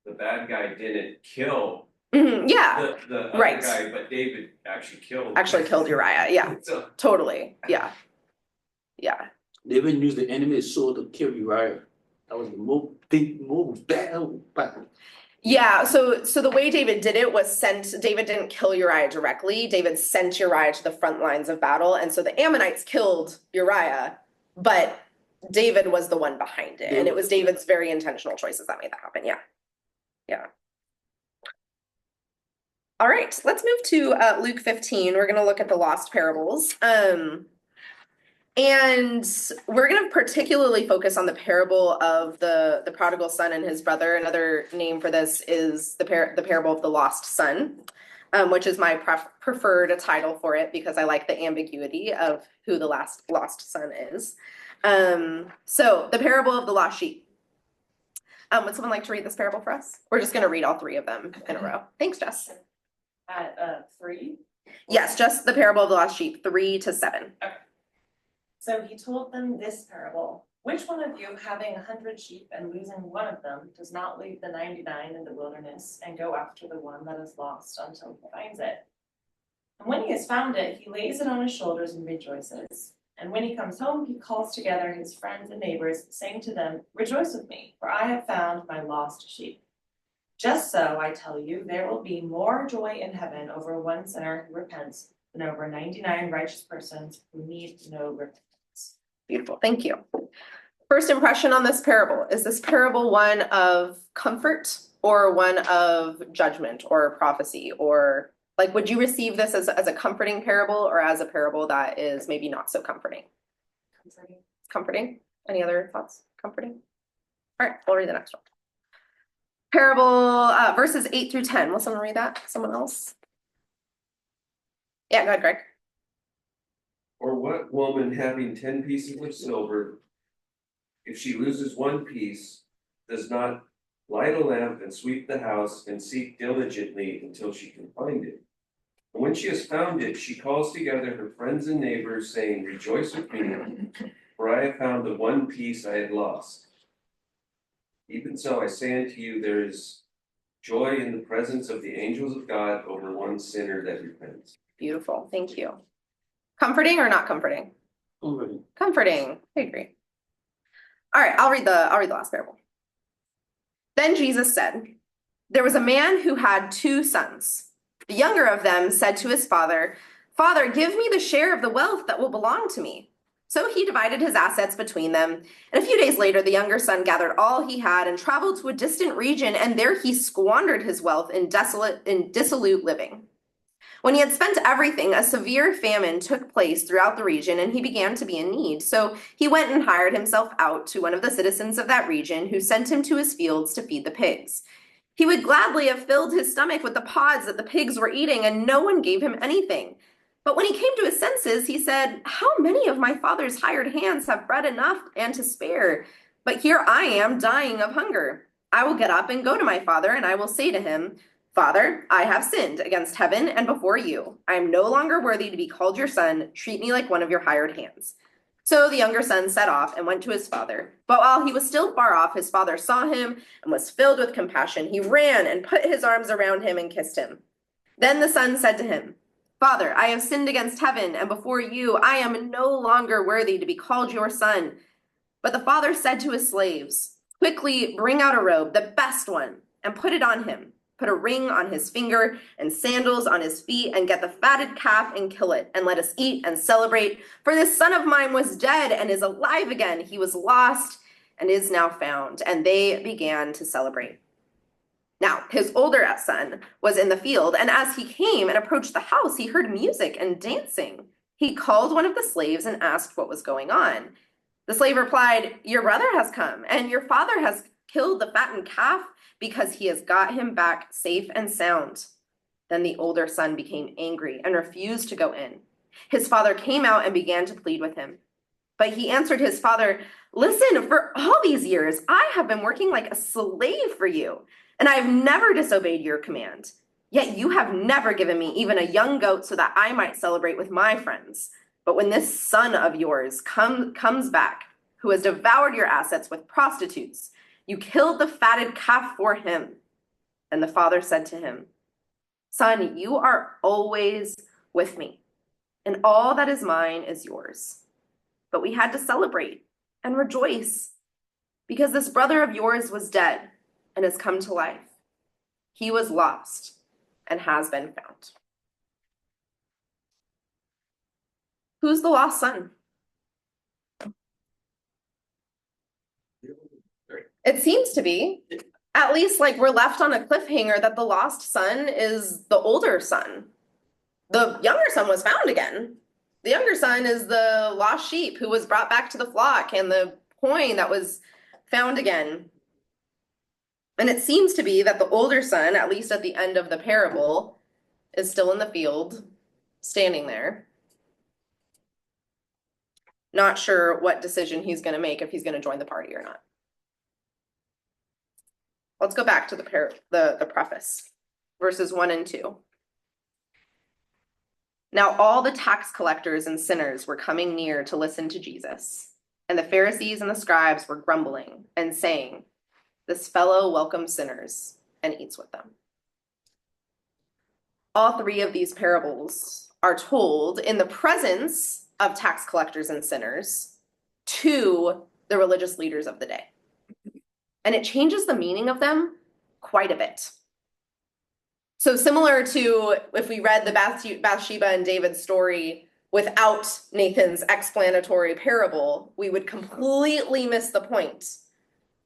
[SPEAKER 9] the bad guy didn't kill
[SPEAKER 1] Yeah,
[SPEAKER 9] the other
[SPEAKER 1] right.
[SPEAKER 9] guy, but David actually killed.
[SPEAKER 1] Uriah, yeah,
[SPEAKER 9] So,
[SPEAKER 1] totally, yeah.
[SPEAKER 4] They even used the enemy's sword to kill Uriah. That was the most bad.
[SPEAKER 1] Yeah, so the way David did it was David didn't kill Uriah directly. David sent Uriah to the front lines of battle. And so the Ammonites killed Uriah, but David was the one behind it. And it was David's very intentional choices that made that happen. Yeah. All right, let's move to Luke 15. We're going to look at the lost parables. And we're going to particularly focus on the parable of the prodigal son and his brother. Another name for this is the parable of the lost son, which is my preferred title for it because I like the ambiguity of who the lost son is. So the parable of the lost sheep. Would someone like to read this parable for us? We're just going to read all three of them in a row. Thanks, Jess.
[SPEAKER 10] 3?
[SPEAKER 1] Yes, just the parable of the lost sheep, 3-7.
[SPEAKER 10] Okay. So he told them this parable. Which one of you, having 100 sheep and losing one of them, does not leave the 99 in the wilderness and go after the one that is lost until he finds it? And when he has found it, he lays it on his shoulders and rejoices. And when he comes home, he calls together his friends and neighbors, saying to them, "Rejoice with me, for I have found my lost sheep." Just so, I tell you, there will be more joy in heaven over one sinner who repents than over 99 righteous persons who need no repentance.
[SPEAKER 1] Beautiful, thank you. First impression on this parable. Is this parable one of comfort or one of judgment or prophecy? Or like, would you receive this as a comforting parable or as a parable that is maybe not so comforting? Comforting. Any other thoughts? Comforting? All right, we'll read the next one. Parable, verses 8-10. Will someone read that? Someone else? Yeah, go ahead, Greg.
[SPEAKER 9] or what woman having 10 pieces of silver, if she loses one piece, does not light a lamp and sweep the house and seek diligently until she can find it? And when she has found it, she calls together her friends and neighbors, saying, "Rejoice with me, for I have found the one piece I had lost." Even so, I say unto you, there is joy in the presence of the angels of God over one sinner that repents.
[SPEAKER 1] Beautiful, thank you. Comforting or not comforting? Comforting, I agree. All right, I'll read the last parable. Then Jesus said, "There was a man who had 2 sons. The younger of them said to his father, 'Father, give me the share of the wealth that will belong to me.' So he divided his assets between them. And a few days later, the younger son gathered all he had and traveled to a distant region, and there he squandered his wealth in dissolute living. When he had spent everything, a severe famine took place throughout the region, and he began to be in need. So he went and hired himself out to one of the citizens of that region, who sent him to his fields to feed the pigs. He would gladly have filled his stomach with the pods that the pigs were eating, and no one gave him anything. But when he came to his senses, he said, 'How many of my father's hired hands have bread enough and to spare? But here I am dying of hunger. I will get up and go to my father, and I will say to him, Father, I have sinned against heaven and before you. I am no longer worthy to be called your son. Treat me like one of your hired hands.' So the younger son set off and went to his father. But while he was still far off, his father saw him and was filled with compassion. He ran and put his arms around him and kissed him. Then the son said to him, 'Father, I have sinned against heaven and before you. I am no longer worthy to be called your son.' But the father said to his slaves, 'Quickly bring out a robe, the best one, and put it on him. Put a ring on his finger and sandals on his feet, and get the fatted calf and kill it, and let us eat and celebrate. For this son of mine was dead and is alive again. He was lost and is now found, and they began to celebrate. Now, his older son was in the field, and as he came and approached the house, he heard music and dancing. He called one of the slaves and asked what was going on. The slave replied, "Your brother has come, and your father has killed the fattened calf because he has got him back safe and sound." Then the older son became angry and refused to go in. His father came out and began to plead with him. But he answered his father, "Listen, for all these years, I have been working like a slave for you, and I have never disobeyed your command. Yet you have never given me even a young goat so that I might celebrate with my friends. But when this son of yours comes back, who has devoured your assets with prostitutes, you killed the fatted calf for him." And the father said to him, "Son, you are always with me, and all that is mine is yours. But we had to celebrate and rejoice because this brother of yours was dead and has come to life. He was lost and has been found." Who's the lost son? It seems to be. At least like we're left on a cliffhanger that the lost son is the older son. The younger son was found again. The younger son is the lost sheep who was brought back to the flock and the coin that was found again. And it seems to be that the older son, at least at the end of the parable, is still in the field, standing there. Not sure what decision he's going to make, if he's going to join the party or not. Let's go back to the preface, verses 1 and 2. Now all the tax collectors and sinners were coming near to listen to Jesus, and the Pharisees and the scribes were grumbling and saying, "This fellow welcomes sinners and eats with them." All three of these parables are told in the presence of tax collectors and sinners to the religious leaders of the day. And it changes the meaning of them quite a bit. So similar to if we read the Bathsheba and David story without Nathan's explanatory parable, we would completely miss the point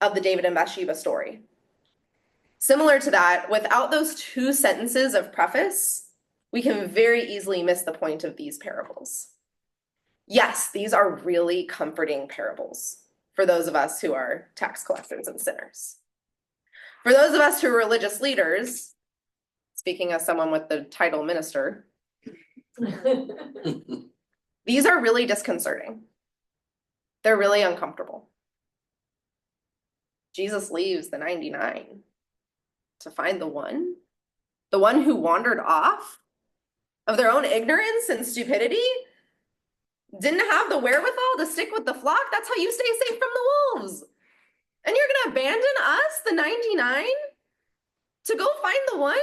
[SPEAKER 1] of the David and Bathsheba story. Similar to that, without those 2 sentences of preface, we can very easily miss the point of these parables. Yes, these are really comforting parables for those of us who are tax collectors and sinners. For those of us who are religious leaders, speaking as someone with the title minister, these are really disconcerting. They're really uncomfortable. Jesus leaves the 99 to find the one who wandered off of their own ignorance and stupidity, didn't have the wherewithal to stick with the flock. That's how you stay safe from the wolves. And you're going to abandon us, the 99, to go find the one?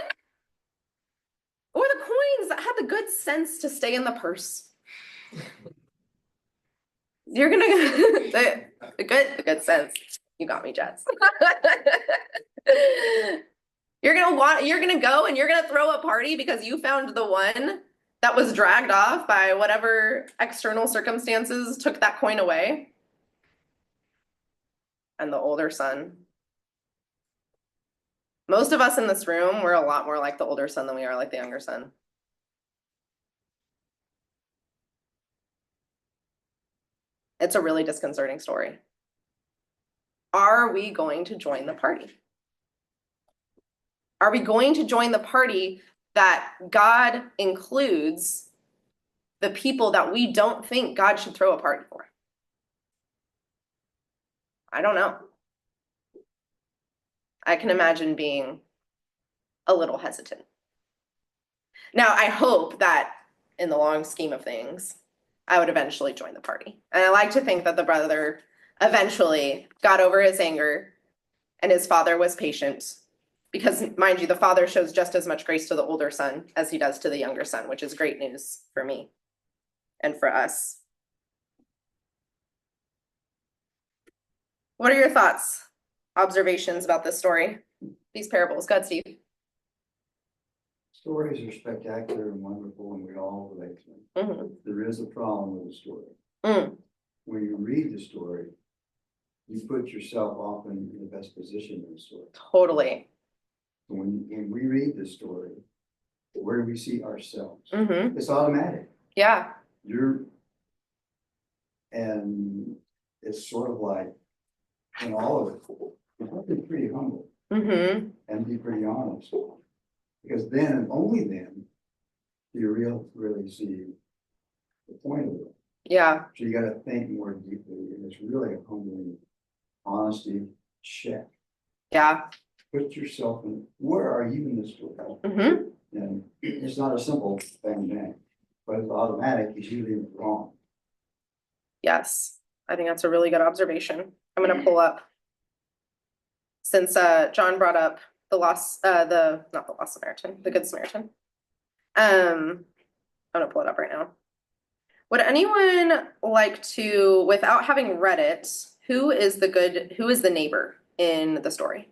[SPEAKER 1] Or the coins that had the good sense to stay in the purse? You're going to, the good sense. You got me, Jess. You're going to go and you're going to throw a party because you found the one that was dragged off by whatever external circumstances took that coin away. And the older son. Most of us in this room, we're a lot more like the older son than we are like the younger son. It's a really disconcerting story. Are we going to join the party? Are we going to join the party that God includes the people that we don't think God should throw a party for? I don't know. I can imagine being a little hesitant. Now, I hope that in the long scheme of things, I would eventually join the party. And I like to think that the brother eventually got over his anger and his father was patient. Because, mind you, the father shows just as much grace to the older son as he does to the younger son, which is great news for me and for us. What are your thoughts, observations about this story, these parables? Go ahead, Steve.
[SPEAKER 11] Stories are spectacular and wonderful, and we all relate to them.
[SPEAKER 1] Mm-hmm.
[SPEAKER 11] There is a problem with the story.
[SPEAKER 1] Mm.
[SPEAKER 11] When you read the story, you put yourself often in the best position in the story.
[SPEAKER 1] Totally.
[SPEAKER 11] When we read the story, where do we see ourselves?
[SPEAKER 1] Mm-hmm.
[SPEAKER 11] It's automatic.
[SPEAKER 1] Yeah.
[SPEAKER 11] And it's sort of like, in all of it, you have to be pretty humble
[SPEAKER 1] Mm-hmm.
[SPEAKER 11] and be pretty honest. Because then, and only then, do you really see the point of it.
[SPEAKER 1] Yeah.
[SPEAKER 11] So you gotta think more deeply, and it's really a humbling honesty check.
[SPEAKER 1] Yeah.
[SPEAKER 11] Put yourself in, where are you in this story?
[SPEAKER 1] Mm-hmm.
[SPEAKER 11] And it's not a simple bang, but it's automatic, he's usually wrong.
[SPEAKER 1] Yes. I think that's a really good observation. I'm gonna pull up. Since John brought up the not the Lost Samaritan, the Good Samaritan. I'm gonna pull it up right now. Would anyone like to, without having read it, who is the neighbor in the story?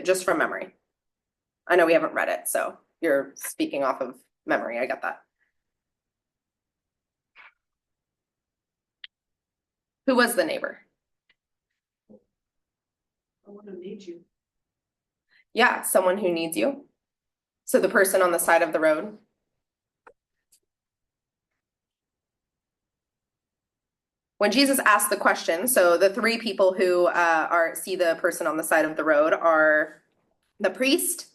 [SPEAKER 1] Just from memory. I know we haven't read it, so you're speaking off of memory. I get that. Who was the neighbor?
[SPEAKER 5] I wanna need you.
[SPEAKER 1] Yeah, someone who needs you. So the person on the side of the road. When Jesus asked the question, so the three people who see the person on the side of the road are the priest,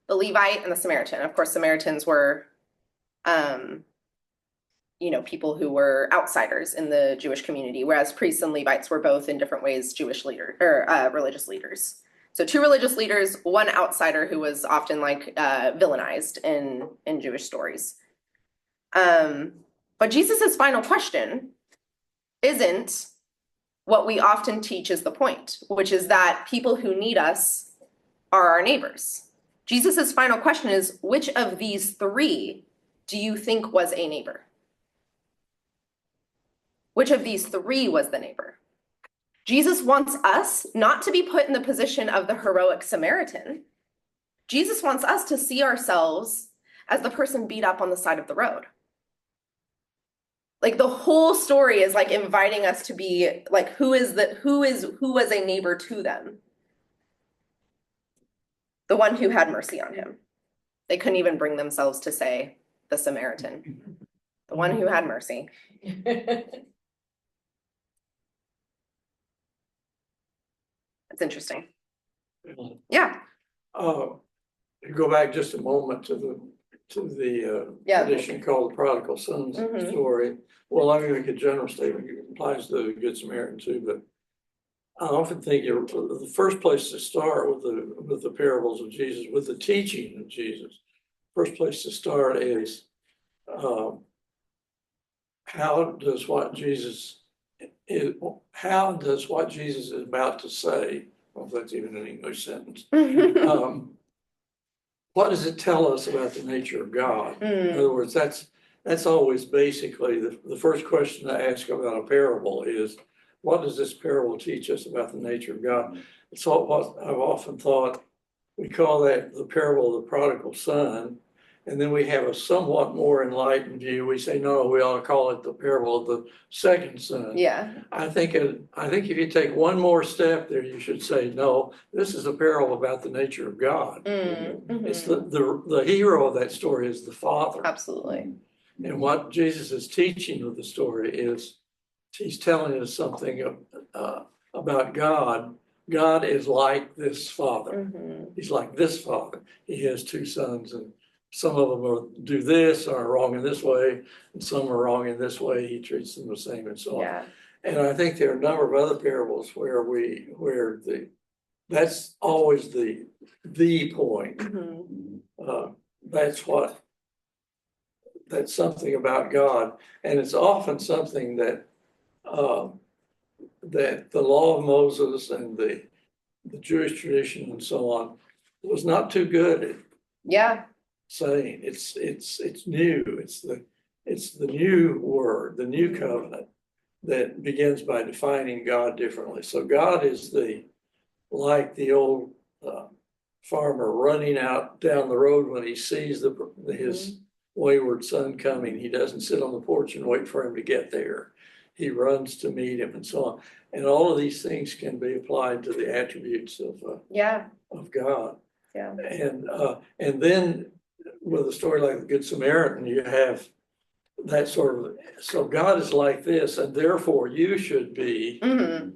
[SPEAKER 1] the Levite, and the Samaritan. Of course, Samaritans were, people who were outsiders in the Jewish community, whereas priests and Levites were both in different ways Jewish leaders or religious leaders. So two religious leaders, one outsider who was often villainized in Jewish stories. But Jesus's final question isn't what we often teach is the point, which is that people who need us are our neighbors. Jesus's final question is, which of these three do you think was a neighbor? Which of these three was the neighbor? Jesus wants us not to be put in the position of the heroic Samaritan. Jesus wants us to see ourselves as the person beat up on the side of the road. Like the whole story is like inviting us to be like, who was a neighbor to them? The one who had mercy on him. They couldn't even bring themselves to say the Samaritan, the one who had mercy. It's interesting. Yeah.
[SPEAKER 2] Go back just a moment to the tradition called the prodigal son story. Well, I mean, a general statement applies to the Good Samaritan too, but I often think the first place to start with the parables of Jesus, with the teaching of Jesus, first place to start is how does what Jesus is about to say, well, if that's even an English sentence, what does it tell us about the nature of God? In other words, that's always basically the first question to ask about a parable is, what does this parable teach us about the nature of God? It's what I've often thought, we call that the parable of the prodigal son. And then we have a somewhat more enlightened view. We say, no, we ought to call it the parable of the second son.
[SPEAKER 1] Yeah.
[SPEAKER 2] I think if you take one more step there, you should say, no, this is a parable about the nature of God. It's the hero of that story is the Father.
[SPEAKER 1] Absolutely.
[SPEAKER 2] And what Jesus is teaching with the story is he's telling us something about God. God is like this Father. He's like this Father. He has two sons, and some of them do this, are wrong in this way, and some are wrong in this way. He treats them the same and so on.
[SPEAKER 1] Yeah.
[SPEAKER 2] And I think there are a number of other parables where that's always the point. That's something about God, and it's often something that that the law of Moses and the Jewish tradition and so on was not too good at saying. It's new. It's the new word, the new covenant that begins by defining God differently. So God is like the old farmer running out down the road when he sees wayward son coming. He doesn't sit on the porch and wait for him to get there. He runs to meet him and so on. And all of these things can be applied to the attributes
[SPEAKER 1] Yeah,
[SPEAKER 2] of God.
[SPEAKER 1] yeah.
[SPEAKER 2] And then with a story like the Good Samaritan, you have that sort of, so God is like this, and therefore you should be.
[SPEAKER 1] Mhm.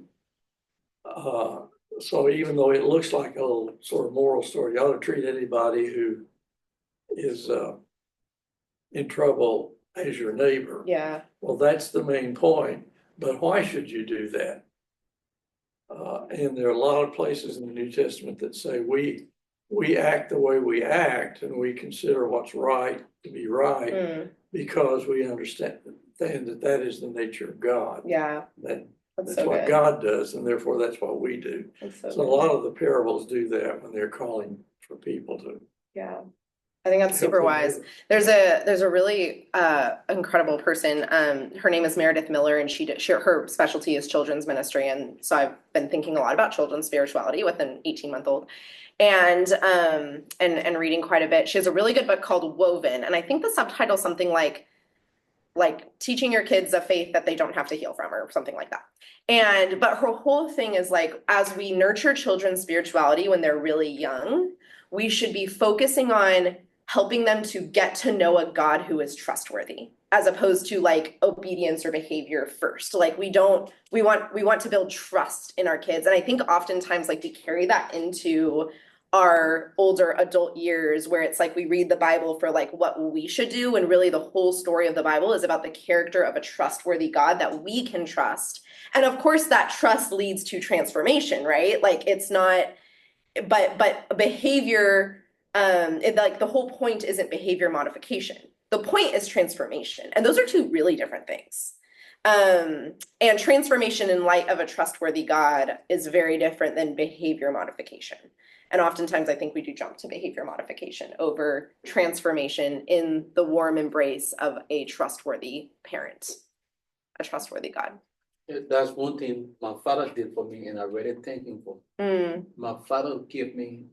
[SPEAKER 2] So even though it looks like a little sort of moral story, you ought to treat anybody who is in trouble as your neighbor.
[SPEAKER 1] Yeah,
[SPEAKER 2] Well, that's the main point, but why should you do that? And there are a lot of places in the New Testament that say we act the way we act and we consider what's right to be right
[SPEAKER 1] mm,
[SPEAKER 2] because we understand that that is the nature of God.
[SPEAKER 1] yeah,
[SPEAKER 2] That's
[SPEAKER 1] so
[SPEAKER 2] what
[SPEAKER 1] good.
[SPEAKER 2] God does, and therefore that's what we do.
[SPEAKER 1] That's so
[SPEAKER 2] So a
[SPEAKER 1] good.
[SPEAKER 2] lot of the parables do that when they're calling for people to.
[SPEAKER 1] Yeah. I think that's super
[SPEAKER 2] help them
[SPEAKER 1] wise.
[SPEAKER 2] live.
[SPEAKER 1] There's a really incredible person. Her name is Meredith Miller, and her specialty is children's ministry. And so I've been thinking a lot about children's spirituality with an 18-month-old, and reading quite a bit. She has a really good book called Woven, and I think the subtitle is something like teaching your kids a faith that they don't have to heal from, or something like that. But her whole thing is like, as we nurture children's spirituality when they're really young, we should be focusing on helping them to get to know a God who is trustworthy, as opposed to like obedience or behavior first. Like we want to build trust in our kids. And I think oftentimes like we carry that into our older adult years, where it's like we read the Bible for like what we should do, and really the whole story of the Bible is about the character of a trustworthy God that we can trust. And of course that trust leads to transformation, right? Like it's not, but behavior, like the whole point isn't behavior modification. The point is transformation. And those are two really different things. And transformation in light of a trustworthy God is very different than behavior modification. And oftentimes I think we do jump to behavior modification over transformation in the warm embrace of a trustworthy parent, a trustworthy God.
[SPEAKER 4] That's one thing my father did for me, and I really thank him for. My father gave me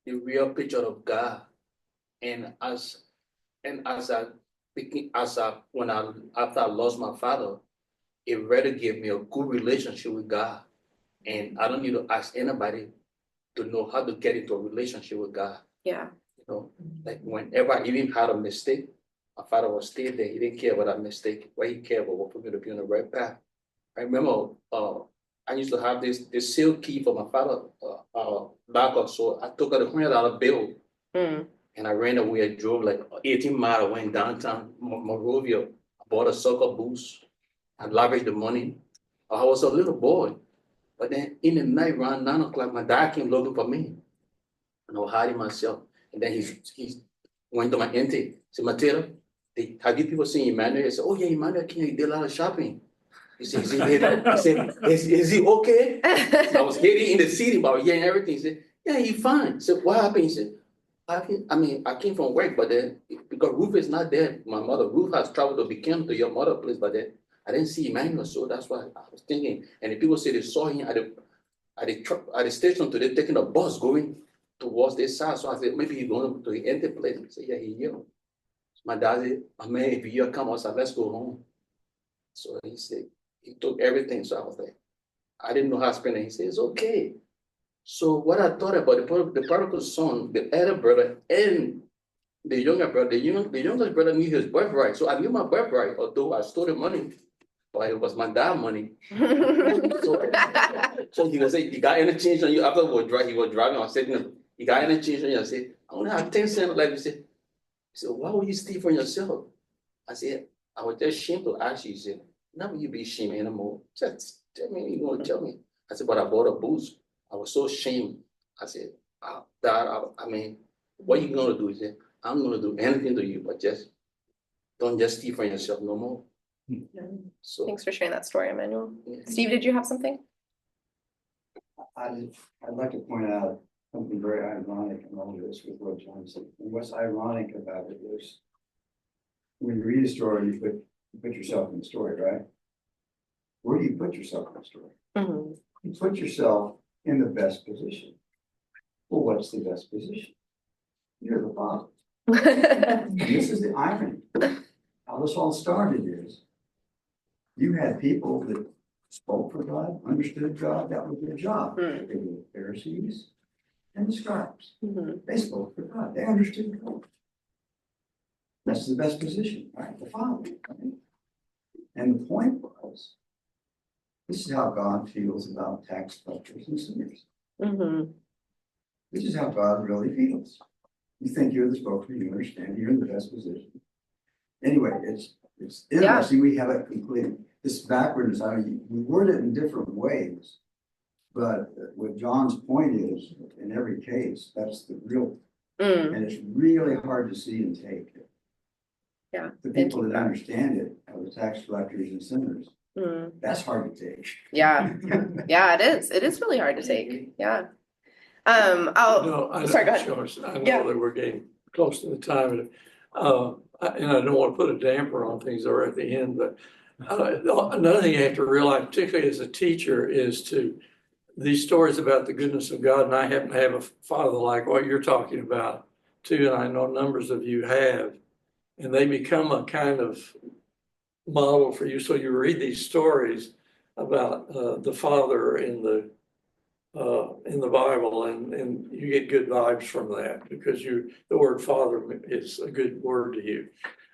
[SPEAKER 4] the real picture of God, and after I lost my father, it really gave me a good relationship with God, and I don't need to ask anybody to know how to get into a relationship with God.
[SPEAKER 1] Yeah.
[SPEAKER 4] You know, like whenever I even had a mistake, my father was still there. He didn't care about that mistake. What he cared about was for me to be on the right path. I remember I used to have this seal key for my father back up, so I took out a $100 bill and I ran away. I drove like 18 miles. I went downtown Monrovia. I bought a soccer boots. I leveraged the money. I was a little boy, but then in the night around 9 o'clock, my dad came looking for me, and I was hiding myself. And then he went to my auntie. Said, Matilda, have you people seen Emmanuel? I said, oh yeah, Emmanuel came. He did a lot of shopping. He said, is he okay? I was heading in the city, but I was hearing everything. He said, yeah, he's fine. I said, what happened? He said, I came from work, but then because Ruth is not there, my mother, Ruth has traveled to Beckham to your mother's place, but then I didn't see Emmanuel, so that's why I was thinking. And the people said they saw him at the station today, taking a bus going towards this side. So I said, maybe he's going to the empty place. He said, yeah, he's here. My dad said, man, if you're come outside, let's go home. So he said, he took everything. So I was like, I didn't know how to spend it. He said, it's okay. So what I thought about the prodigal son, the elder brother and the younger brother, the youngest brother knew his birthright. So I knew my birthright, although I stole the money, but it was my dad's money. So he was like, you got any change on you? After he was driving, I said, you got any change on you? I said, I only have 10 cents left. He said, why would you steal from yourself? I said, I was just ashamed to ask you. He said, never you be ashamed anymore. Just tell me, you want to tell me. I said, but I bought a booze. I was so ashamed. I said, Dad, I mean, what are you going to do? He said, I'm going to do anything to you, but just don't just steal from yourself no more. So
[SPEAKER 1] Thanks for sharing that story, Emmanuel.
[SPEAKER 4] yeah.
[SPEAKER 1] Steve, did you have something?
[SPEAKER 11] I'd like to point out something very ironic in all of this with what John said. And what's ironic about it is when you read a story, you put yourself in the story, right? Where do you put yourself in the story?
[SPEAKER 1] Mm-hmm.
[SPEAKER 11] You put yourself in the best position. Well, what's the best position? You're the father. And this is the irony. How this all started is you had people that spoke for God, understood God, that was their job.
[SPEAKER 1] Hmm.
[SPEAKER 11] They were the Pharisees and the scribes.
[SPEAKER 1] Mhm.
[SPEAKER 11] They spoke for God, they understood God. That's the best position, right? The Father. Right? And the point was, this is how God feels about tax collectors and sinners.
[SPEAKER 1] Mhm.
[SPEAKER 11] This is how God really feels. You think you're the spokesman, you understand, you're in the best position. Anyway, it's interesting, we have it completely, this backwardness, I mean, we word it in different ways. But what John's point is, in every case, that's the real,
[SPEAKER 1] Mm.
[SPEAKER 11] and it's really hard to see and take.
[SPEAKER 1] Yeah,
[SPEAKER 11] The
[SPEAKER 1] thank
[SPEAKER 11] people
[SPEAKER 1] you
[SPEAKER 11] that
[SPEAKER 1] for that.
[SPEAKER 11] understand it are the tax collectors and sinners.
[SPEAKER 1] Mm.
[SPEAKER 11] That's hard to take.
[SPEAKER 1] Yeah, yeah, it is. It is really hard to take. Yeah.
[SPEAKER 2] No, I
[SPEAKER 1] Sorry, go
[SPEAKER 2] know,
[SPEAKER 1] ahead.
[SPEAKER 2] Joyce, I
[SPEAKER 1] Yeah.
[SPEAKER 2] know that we're getting close to the time. And I don't want to put a damper on things that are at the end, but another thing you have to realize, particularly as a teacher, is these stories about the goodness of God, and I happen to have a father like what you're talking about too, and I know numbers of you have, and they become a kind of model for you. So you read these stories about the Father in the Bible, and you get good vibes from that because the word Father is a good word to you.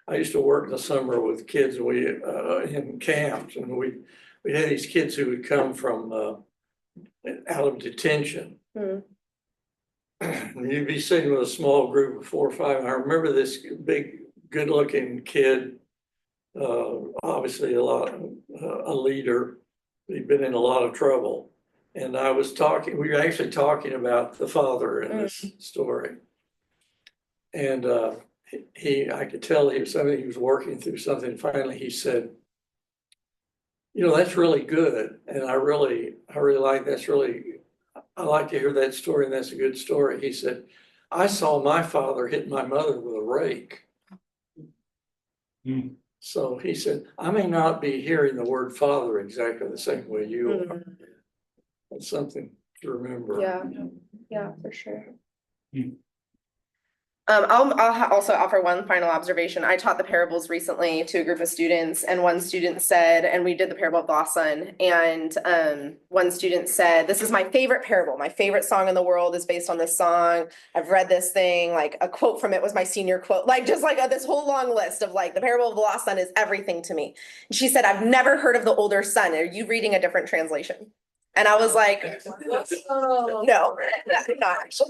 [SPEAKER 2] I used to work in the summer with kids, and we in camps, and we had these kids who would come from out of detention.
[SPEAKER 1] Mm.
[SPEAKER 2] And you'd be sitting with a small group of 4 or 5. And I remember this big, good-looking kid, obviously a leader. He'd been in a lot of trouble. And we were actually talking about the Father in this story. And I could tell he was working through something. Finally, he said, that's really good. And I really like, I like to hear that story, and that's a good story. He said, I saw my father hit my mother with a rake.
[SPEAKER 6] Hmm.
[SPEAKER 2] So he said, I may not be hearing the word father exactly the same way you are. That's something to remember.
[SPEAKER 1] Yeah, for sure.
[SPEAKER 6] Hmm.
[SPEAKER 1] I'll also offer one final observation. I taught the parables recently to a group of students, and one student said, and we did the parable of the lost son, and one student said, this is my favorite parable. My favorite song in the world is based on this song. I've read this thing, like a quote from it was my senior quote, like just like this whole long list of like the parable of the lost son is everything to me. And she said, I've never heard of the older son. Are you reading a different translation? And I was like, oh, no, not actually.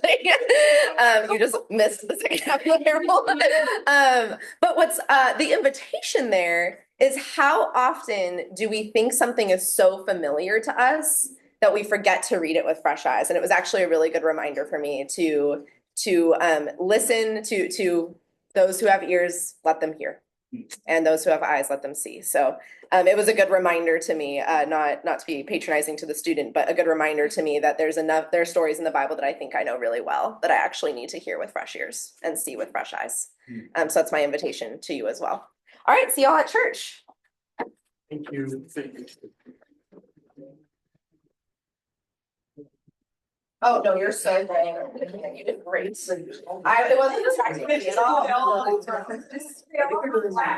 [SPEAKER 1] You just missed the second half of the parable. But what's the invitation there is how often do we think something is so familiar to us that we forget to read it with fresh eyes? And it was actually a really good reminder for me to listen to those who have ears, let them hear. And those who have eyes, let them see. So it was a good reminder to me, not to be patronizing to the student, but a good reminder to me that there are stories in the Bible that I think I know really well that I actually need to hear with fresh ears and see with fresh eyes. So that's my invitation to you as well. All right, see y'all at church.
[SPEAKER 2] Thank you.
[SPEAKER 1] Oh, no, you're so great. You did great. It wasn't distracting me at all.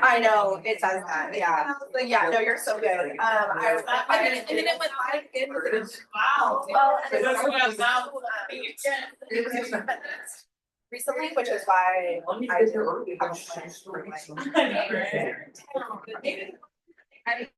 [SPEAKER 1] I know, it says that, yeah. But yeah, no, you're so good. I mean, and it went live in. Wow. Well, recently, which is why I